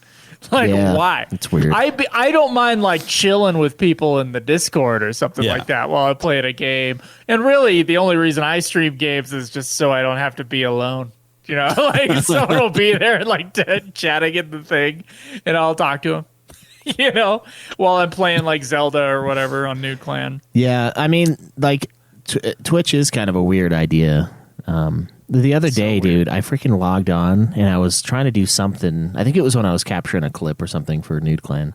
Like why? It's weird. I don't mind like chilling with people in the Discord or something like that while I play a game. And really, the only reason I stream games is just so I don't have to be alone. You know, like someone will be there like chatting in the thing, and I'll talk to him. You know, while I'm playing like Zelda or whatever on Nude Clan. Yeah, I mean, like Twitch is kind of a weird idea. The other day, dude, I freaking logged on and I was trying to do something. I think it was when I was capturing a clip or something for Nude Clan.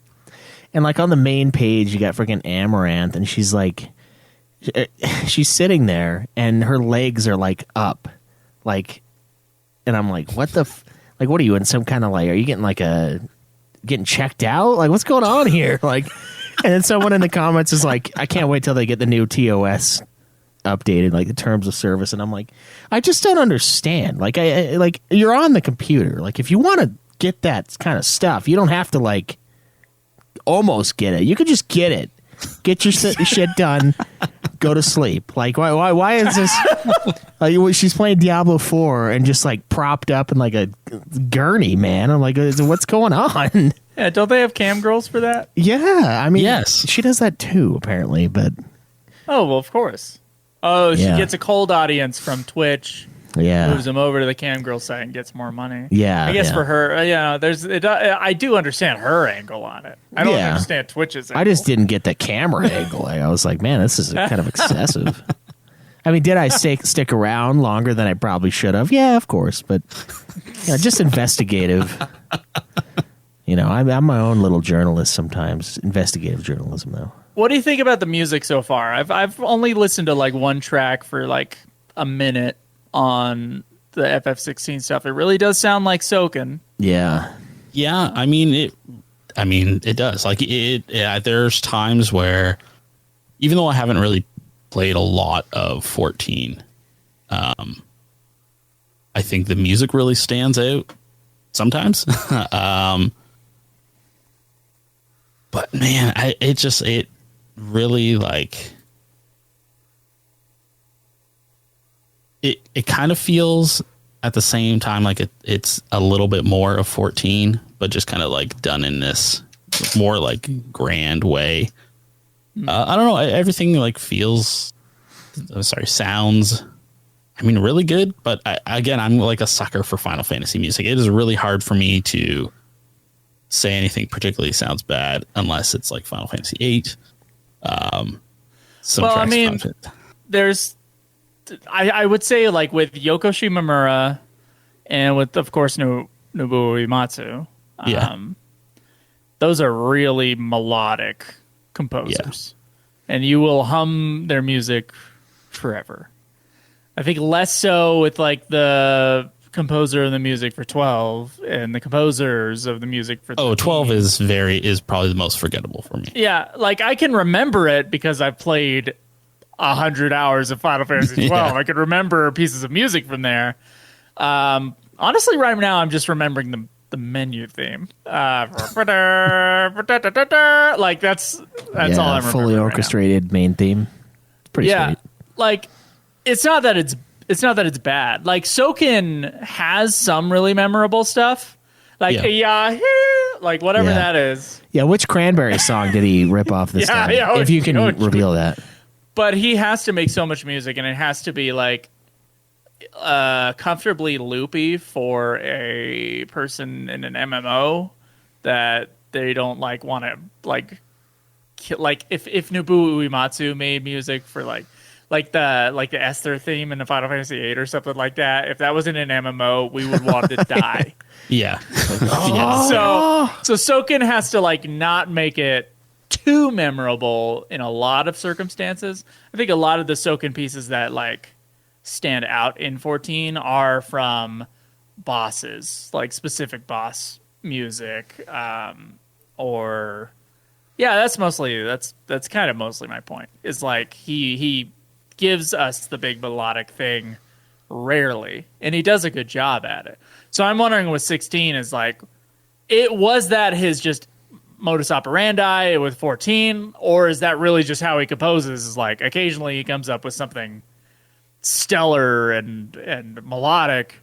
And like on the main page, you got freaking Amaranth, and she's like, she's sitting there and her legs are like up, like, and I'm like, what the, like, what are you in some kind of like? Are you getting like getting checked out? Like, what's going on here? Like, and then someone in the comments is like, I can't wait till they get the new TOS updated, like the terms of service. And I'm like, I just don't understand. Like, I like, you're on the computer. Like, if you want to get that kind of stuff, you don't have to like almost get it. You could just get it. Get your shit done. Go to sleep. Like, why is this? She's playing Diablo 4 and just like propped up in like a gurney, man. I'm like, what's going on? Yeah, don't they have cam girls for that? Yeah, I mean, Yes. she does that too, apparently. But Oh, well, of course. Oh, she Yeah. gets a cold audience from Twitch. yeah, Moves them over to the cam girl site and gets more money. Yeah, I guess yeah. for her, I do understand her angle on it. I don't Yeah. understand Twitch's angle. I just didn't get the camera angle. I was like, man, this is kind of excessive. I mean, did I stick around longer than I probably should have? Yeah, of course, but just investigative. I'm my own little journalist sometimes. Investigative journalism, though. What do you think about the music so far? I've only listened to like one track for like a minute on the FF16 stuff. It really does sound like Soken. Yeah, Yeah, I mean it does. Like there's times where, even though I haven't really played a lot of 14, I think the music really stands out sometimes. But man, it really like it kind of feels at the same time like it's a little bit more of 14, but just kind of like done in this more like grand way. I don't know. Everything like sounds, I mean, really good. But I'm like a sucker for Final Fantasy music. It is really hard for me to say anything particularly sounds bad unless it's like Final Fantasy 8. There's, I would say like with Yoko Shimomura and with, of course, Nobuo Uematsu, those are really melodic composers. And you will hum their music forever. I think less so with like the composer of the music for 12 and the composers of the music for 13. 12 is probably the most forgettable for me. Yeah, like I can remember it because I've played 100 hours of Final Fantasy 12. Yeah. I can remember pieces of music from there. Honestly, right now I'm just remembering the menu theme. Like that's all I'm remembering. fully orchestrated main theme. It's pretty sweet. Like it's not that it's bad. Like Soken has some really memorable stuff. Like like whatever that is. Yeah, which Cranberry song did he rip off this time? If you can reveal that. But he has to make so much music, and it has to be like comfortably loopy for a person in an MMO that they don't like want to like if Nobuo Uematsu made music for like the Esther theme in the Final Fantasy VIII or something like that. If that was in an MMO, we would want to die. Yeah. So Soken has to like not make it too memorable in a lot of circumstances. I think a lot of the Soken pieces that like stand out in 14 are from bosses, like specific boss music, or that's kind of mostly my point. Is like he gives us the big melodic thing rarely, and he does a good job at it. So I'm wondering with 16 is like, was that his just modus operandi with 14, or is that really just how he composes? Is like occasionally he comes up with something stellar and melodic,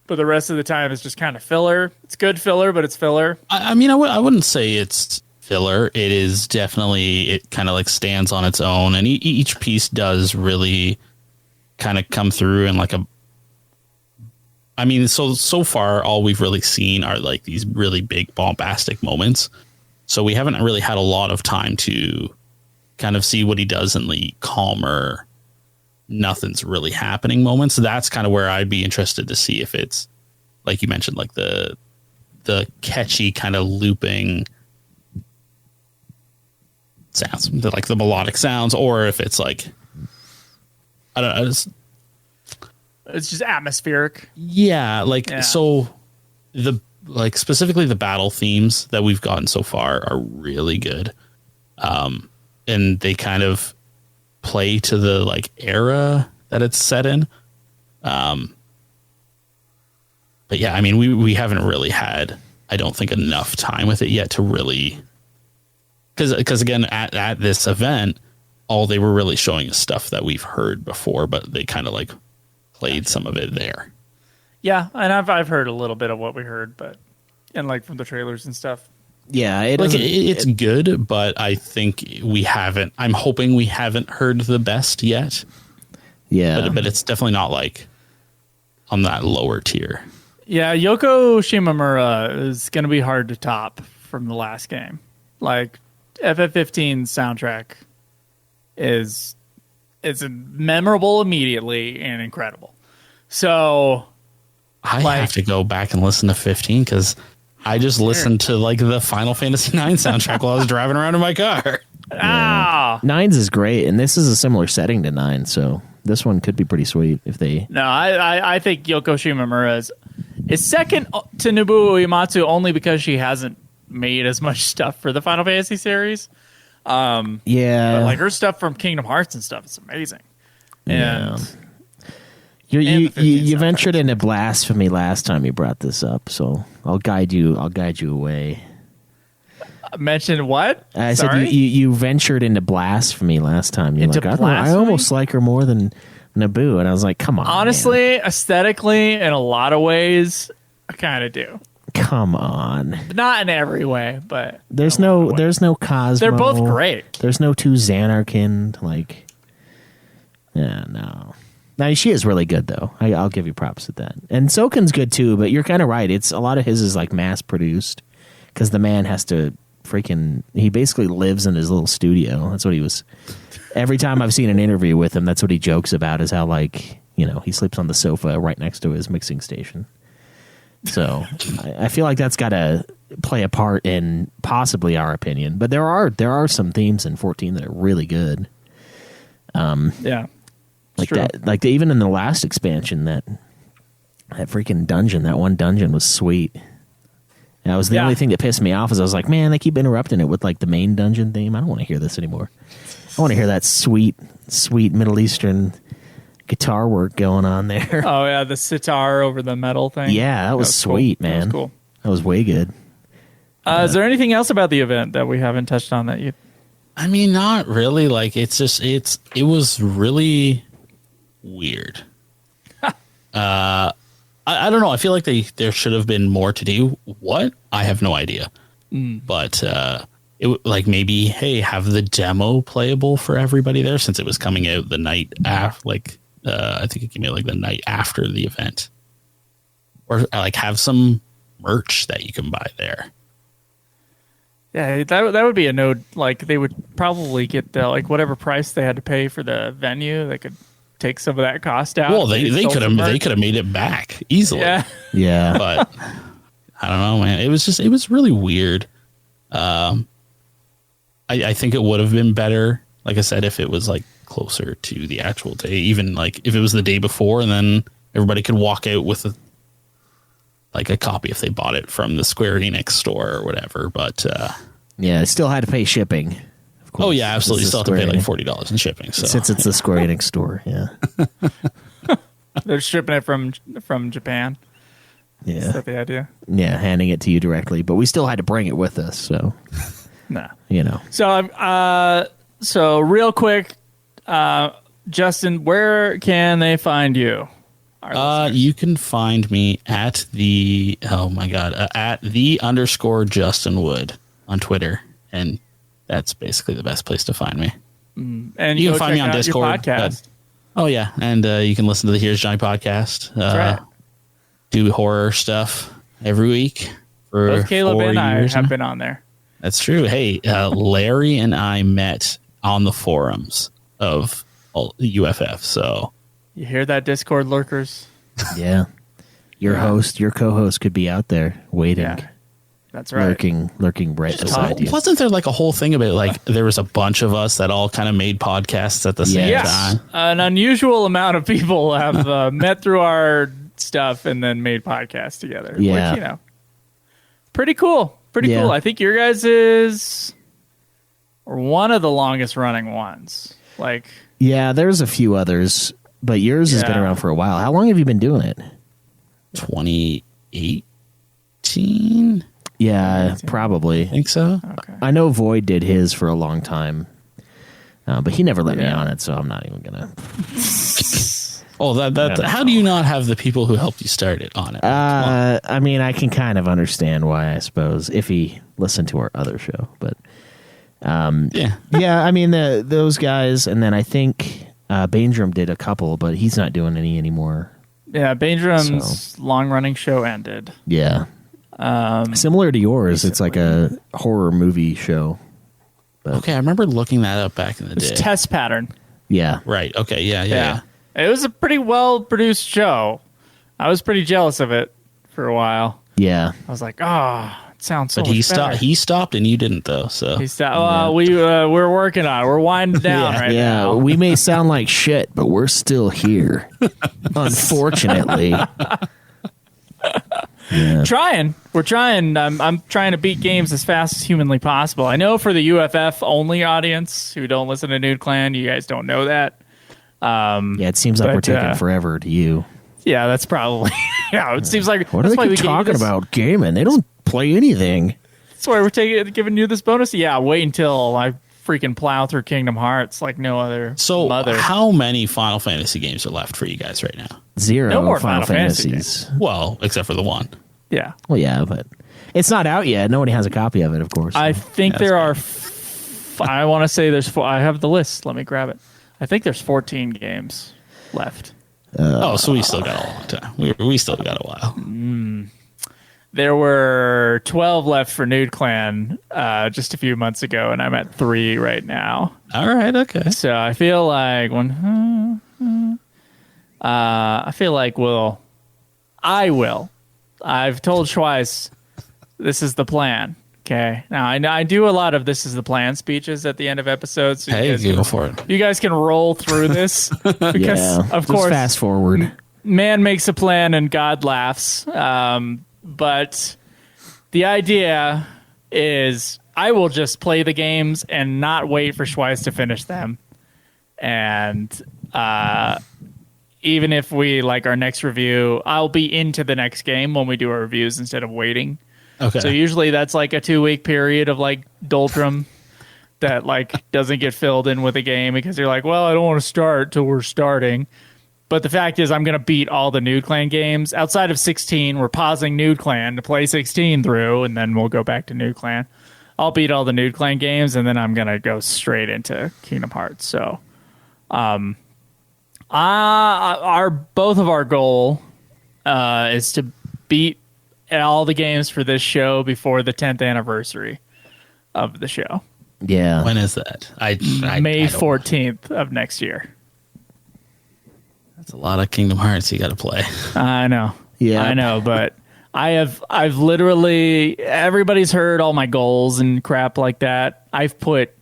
but the rest of the time it's just kind of filler. It's good filler, but it's filler. I mean, I wouldn't say it's filler. It is definitely, it kind of like stands on its own, and each piece does really kind of come through in like so far all we've really seen are like these really big bombastic moments. So we haven't really had a lot of time to kind of see what he does in the calmer, nothing's really happening moments. So that's kind of where I'd be interested to see if it's, like you mentioned, like the catchy kind of looping sounds, like the melodic sounds, or if it's like, I don't know, it's just atmospheric. So like specifically the battle themes that we've gotten so far are really good. And they kind of play to the like era that it's set in. But yeah, I mean, we haven't really had, I don't think, enough time with it yet to really because again, at this event, all they were really showing is stuff that we've heard before, but they kind of like played some of it there. Yeah, and I've heard a little bit of what we heard, but and like from the trailers and stuff. Yeah, it's good, but I think we haven't. I'm hoping we haven't heard the best yet. Yeah, but it's definitely not like on that lower tier. Yeah, Yoko Shimomura is going to be hard to top from the last game. Like FF15's soundtrack is memorable immediately and incredible. So I have to go back and listen to 15 because I just listened to like the Final Fantasy 9 soundtrack while I was driving around in my car. Ah, Nine's is great, and this is a similar setting to 9, so this one could be pretty sweet if they. No, I think Yoko Shimomura is second to Nobuo Uematsu only because she hasn't made as much stuff for the Final Fantasy series. Yeah, But like her stuff from Kingdom Hearts and stuff is amazing. And you ventured into blasphemy last time you brought this up, so I'll guide you away. Mentioned what? I Sorry? said you ventured into blasphemy last time. You're Into like, I almost like her more than Naboo, and I was like, come on. Honestly, man. Aesthetically, in a lot of ways, I kind of do. Come on. Not in every way, but There's no Cosmo. They're both great. There's no two Xanarkin. Like, yeah, no. Now she is really good though. I'll give you props at that. And Soken's good too, but you're kind of right. It's a lot of his is like mass produced because the man has to he basically lives in his little studio. That's what he was. Every time I've seen an interview with him, that's what he jokes about is how like, he sleeps on the sofa right next to his mixing station. So I feel like that's got to play a part in possibly our opinion. But there are some themes in 14 that are really good. Yeah. Like that, like even in the last expansion, that freaking dungeon, that one dungeon was sweet. That was the only thing that pissed me off. Is I was like, man, they keep interrupting it with like the main dungeon theme. I don't want to hear this anymore. I want to hear that sweet Middle Eastern guitar work going on there. Oh yeah, the sitar over the metal thing. Yeah, that was sweet, cool. man. That was cool. That was way good. Is there anything else about the event that we haven't touched on that you? I mean, not really. Like, it was really weird. I don't know. I feel like there should have been more to do. What? I have no idea. But it like maybe, hey, have the demo playable for everybody there since it was coming out the night after. Like, I think it came out like the night after the event, or like have some merch that you can buy there. Yeah, that would be a node. Like they would probably get the like whatever price they had to pay for the venue. They could take some of that cost out. Well, they could have made it back easily. Yeah. But I don't know, man. It was really weird. I think it would have been better, like I said, if it was like closer to the actual day. Even like if it was the day before, and then everybody could walk out with a copy if they bought it from the Square Enix store or whatever. But yeah, still had to pay shipping. Of course. Oh yeah, absolutely. Still have to pay like $40 in shipping. So since it's the Square Enix store, yeah. They're shipping it from Japan. Yeah. Is that the idea? Yeah, handing it to you directly, but we still had to bring it with us, so No. So real quick, Justin, where can they find you? You can find me at the @the_ Justin Wood on Twitter, and that's basically the best place to find me. And you can find me on Discord. Podcast. Oh yeah, and you can listen to the Here's Johnny podcast. That's right. Do horror stuff every week. For Both Caleb 4 and I years have now. been on there. That's true. Hey, Larry and I met on the forums of UFF. So You hear that, Discord lurkers? yeah, your co-host could be out there waiting. Yeah, that's right. lurking right beside you. wasn't there like a whole thing about like there was a bunch of us that all kind of made podcasts at the same Yes, time? an unusual amount of people have met through our stuff and then made podcasts together. Yeah. Which, pretty cool. Pretty Yeah. cool. I think your guys is one of the longest running ones. Like, Yeah, there's a few others, but yours has been Yeah. around for a while. How long have you been doing it? 2018. Yeah, probably. Think so? Okay. I know Void did his for a long time, but he never let me on it, so I'm not even gonna. Oh, how do you not have the people who helped you start it on it? I mean, I can kind of understand why, I suppose, if he listened to our other show, but yeah. yeah, I mean those guys, and then I think Bainstrom did a couple, but he's not doing any anymore. Yeah, Bainstrom's long-running show ended. Yeah, similar to yours, it's like a horror movie show. Okay, I remember looking that up back in the day. It's Test Pattern. Yeah, Right. Okay. Yeah. It was a pretty well-produced show. I was pretty jealous of it for a while. yeah. I was like, oh, it sounds so But much better. he stopped and you didn't though. So He stopped. We're working on it. We're winding down right Yeah, now. we may sound like shit, but we're still here. Unfortunately. Yeah. We're trying. I'm trying to beat games as fast as humanly possible. I know for the UFF only audience who don't listen to Nude Clan, you guys don't know that. Yeah, it seems like But, we're taking forever to you. Yeah, that's probably. Yeah, it seems like. What are that's they why we keep gave you talking this- about gaming? They don't play anything. That's why we're giving you this bonus. Yeah, wait until I freaking plow through Kingdom Hearts like no other So mother. how many Final Fantasy games are left for you guys right now? 0 No more Final Final Fantasy Fantasies. Well, except for the one. Yeah, Well, yeah, but it's not out yet. Nobody has a copy of it, of course. I think That's there are. I want to say there's. I have the list. Let me grab it. I think there's 14 games left. So we still got a long time. We still got a while. There were 12 left for Nude Clan just a few months ago, and I'm at 3 right now. All right. Okay. So I feel like I will. I've told Schweiss this is the plan. Okay. Now I do a lot of this is the plan speeches at the end of episodes. So Hey, go for it. you guys can roll through this because, yeah, of just course, fast forward. man makes a plan and God laughs. But the idea is I will just play the games and not wait for Schweiss to finish them. And even if we like our next review, I'll be into the next game when we do our reviews instead of waiting. Okay. So usually that's like a 2-week period of like doldrum that like doesn't get filled in with a game because you're like, well, I don't want to start till we're starting. But the fact is I'm going to beat all the Nude Clan games. Outside of 16, we're pausing Nude Clan to play 16 through, and then we'll go back to Nude Clan. I'll beat all the Nude Clan games, and then I'm going to go straight into Kingdom Hearts. So both of our goal is to beat all the games for this show before the 10th anniversary of the show. Yeah. When is that? May I don't- 14th of next year. That's a lot of Kingdom Hearts you got to play. I know. Yeah. I know, but I've literally, everybody's heard all my goals and crap like that. I've put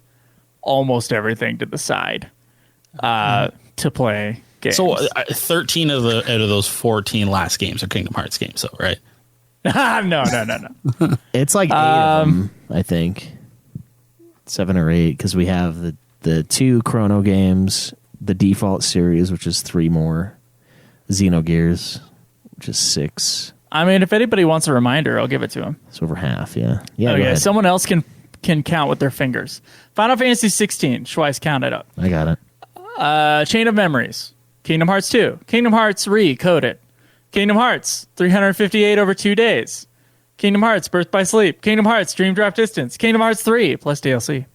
almost everything to the side to play games. So 13 out of those 14 last games are Kingdom Hearts games, though, right? no. It's like 8 of them, I think. 7 or 8, because we have the 2 Chrono games, the default series, which is 3 more, Xenogears, which is 6. I mean, if anybody wants a reminder, I'll give it to them. It's over half, yeah. Yeah, go Okay, ahead. someone else can count with their fingers. Final Fantasy 16, Schweiss, count it up. I got it. Chain of Memories, Kingdom Hearts 2, Kingdom Hearts Recoded, Kingdom Hearts 358 over 2 days, Kingdom Hearts Birth by Sleep, Kingdom Hearts Dream Drop Distance, Kingdom Hearts 3 plus DLC,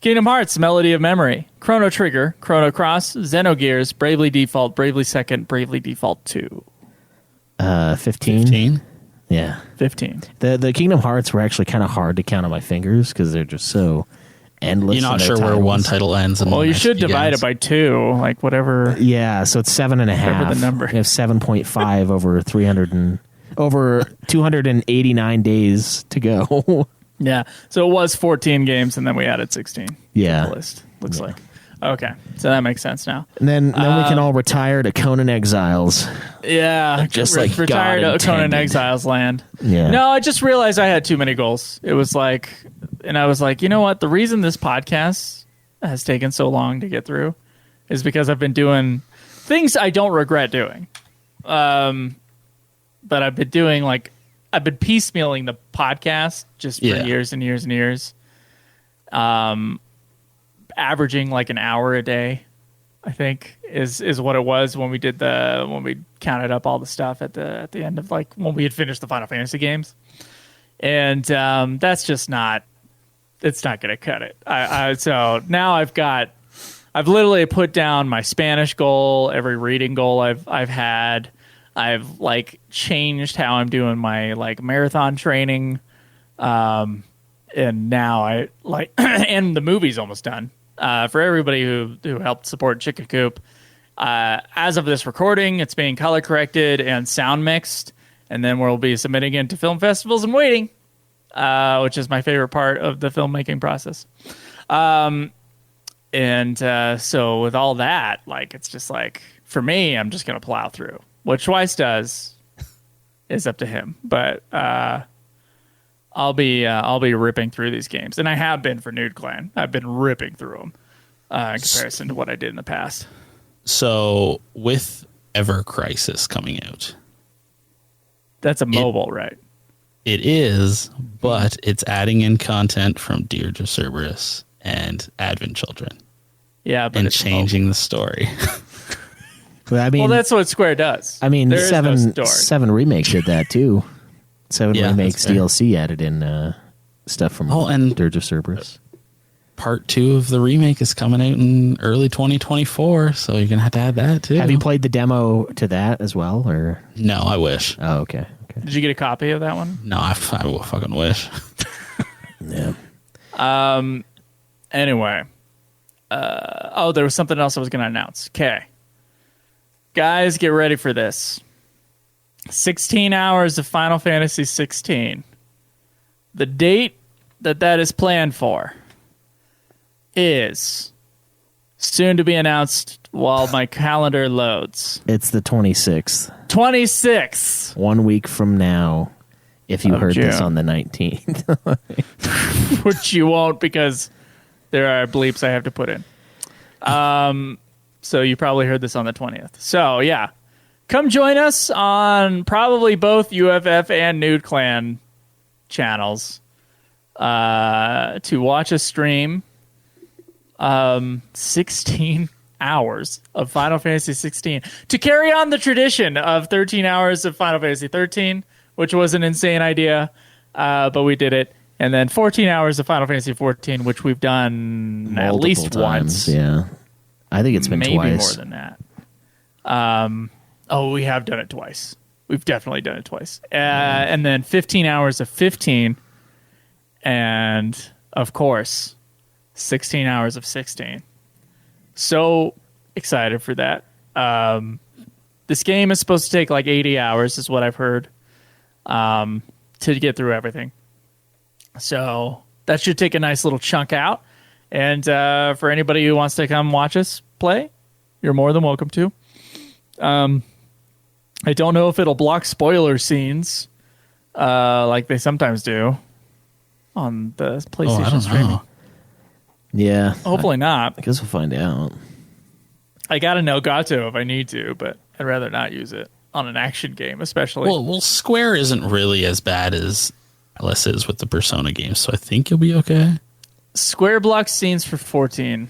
Kingdom Hearts Melody of Memory, Chrono Trigger, Chrono Cross, Xenogears, Bravely Default, Bravely Second, Bravely Default 2. 15? 15? Yeah. 15. The Kingdom Hearts were actually kind of hard to count on my fingers because they're just so endless. You're not in their titles. where one title ends. And Well, the you next should divide begins. it by 2, like whatever. Yeah, so it's 7.5. Whatever the number. We have 7.5 over 300 and over 289 days to go. Yeah. So it was 14 games, and then we added 16 Yeah. to the list, looks like. Okay. So that makes sense now. And then we can all retire to Conan Exiles. Yeah. Just like retired God to Conan intended. Exiles land. Yeah. No, I just realized I had too many goals. It was like, and I was like, you know what? The reason this podcast has taken so long to get through is because I've been doing things I don't regret doing. But I've been doing like I've been piecemealing the podcast just for years and years and years. Averaging like an hour a day, I think is what it was when we counted up all the stuff at the end of like when we had finished the Final Fantasy games. And that's just not, it's not going to cut it. So now I've literally put down my Spanish goal, every reading goal I've had. I've like changed how I'm doing my like marathon training. And now I like, and the movie's almost done. For everybody who helped support Chicken Coop, as of this recording, it's being color corrected and sound mixed, and then we'll be submitting it to film festivals and waiting, which is my favorite part of the filmmaking process. So with all that, like it's just like for me, I'm just gonna plow through. What Twice does is up to him, but I'll be ripping through these games, and I have been for Nude Clan. I've been ripping through them in comparison to what I did in the past. So with Ever Crisis coming out, that's a mobile, right? It is, but it's adding in content from Deirdre Cerberus and Advent Children. Yeah, but and it's changing the story. But I mean, well, that's what Square does. I mean, there seven Remake did that too. 7 Remakes DLC added in stuff from and Dirge of Cerberus. Part 2 of the remake is coming out in early 2024, so you're gonna have to add that too. Have you played the demo to that as well, or no? I wish. Oh, okay. Did you get a copy of that one? No, I will fucking wish. Yeah. Anyway. There was something else I was going to announce. Okay. Guys, get ready for this. 16 hours of Final Fantasy 16. The date that is planned for is soon to be announced while my calendar loads. It's the 26th. 26th. 1 week from now, if you heard June. this on the 19th. Which you won't because there are bleeps I have to put in. So you probably heard this on the 20th. So, yeah. Come join us on probably both UFF and Nude Clan channels to watch a stream 16 hours of Final Fantasy 16 to carry on the tradition of 13 hours of Final Fantasy 13, which was an insane idea, but we did it. And then 14 hours of Final Fantasy 14, which we've done Multiple at least times, once. Yeah. I think it's been maybe twice. More than that. We have done it twice. We've definitely done it twice. And then 15 hours of 15. And, of course, 16 hours of 16. So excited for that. This game is supposed to take like 80 hours, is what I've heard, to get through everything. So that should take a nice little chunk out. And for anybody who wants to come watch us play, you're more than welcome to. I don't know if it'll block spoiler scenes like they sometimes do on the PlayStation streaming. Yeah. Hopefully not. I guess we'll find out. I gotta know Gato if I need to, but I'd rather not use it on an action game, especially. Well, Square isn't really as bad as Alice is with the Persona games, so I think you'll be okay. Square blocks scenes for 14.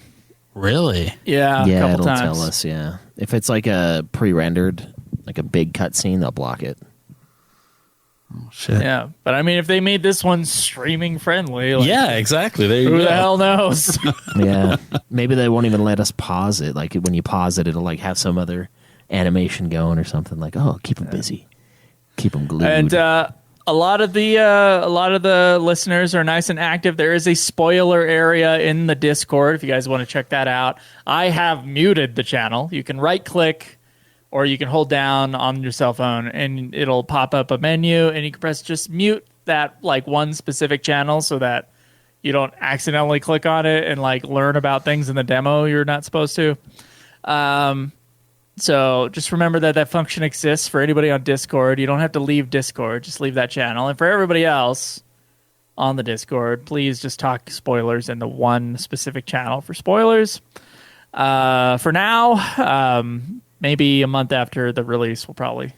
Really? Yeah, Yeah, a couple it'll times. tell us, yeah. If it's like a pre-rendered, like a big cutscene, they'll block it. Oh, shit. Yeah, but I mean, if they made this one streaming friendly, like, Yeah, exactly. There you who go. the hell knows? Yeah. Maybe they won't even let us pause it. Like when you pause it, it'll like have some other animation going or something. Like, oh, keep them busy. Keep them glued. And a lot of the listeners are nice and active. There is a spoiler area in the Discord if you guys want to check that out. I have muted the channel. You can right click or you can hold down on your cell phone and it'll pop up a menu and you can press just mute that like one specific channel so that you don't accidentally click on it and like learn about things in the demo you're not supposed to. So just remember that function exists for anybody on Discord. You don't have to leave Discord. Just leave that channel. And for everybody else on the Discord, please just talk spoilers in the one specific channel for spoilers. For now, maybe a month after the release, we'll probably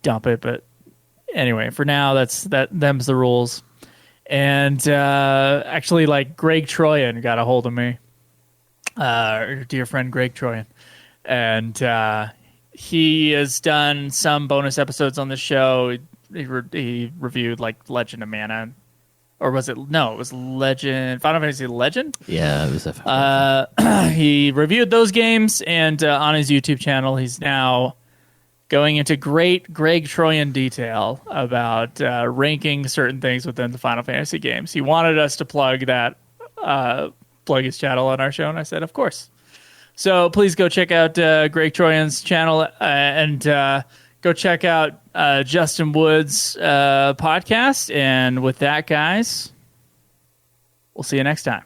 dump it. But anyway, for now, them's the rules. And actually, like Greg Troyan got a hold of me, our dear friend Greg Troyan, and he has done some bonus episodes on the show. He reviewed like Legend of Mana, or was it? No, it was Legend Final Fantasy Legend. Yeah, it was He reviewed those games, and on his YouTube channel, he's now going into great Greg Troyan detail about ranking certain things within the Final Fantasy games. He wanted us to plug his channel on our show, and I said, of course. So please go check out Greg Troyan's channel and go check out Justin Wood's podcast. And with that, guys, we'll see you next time.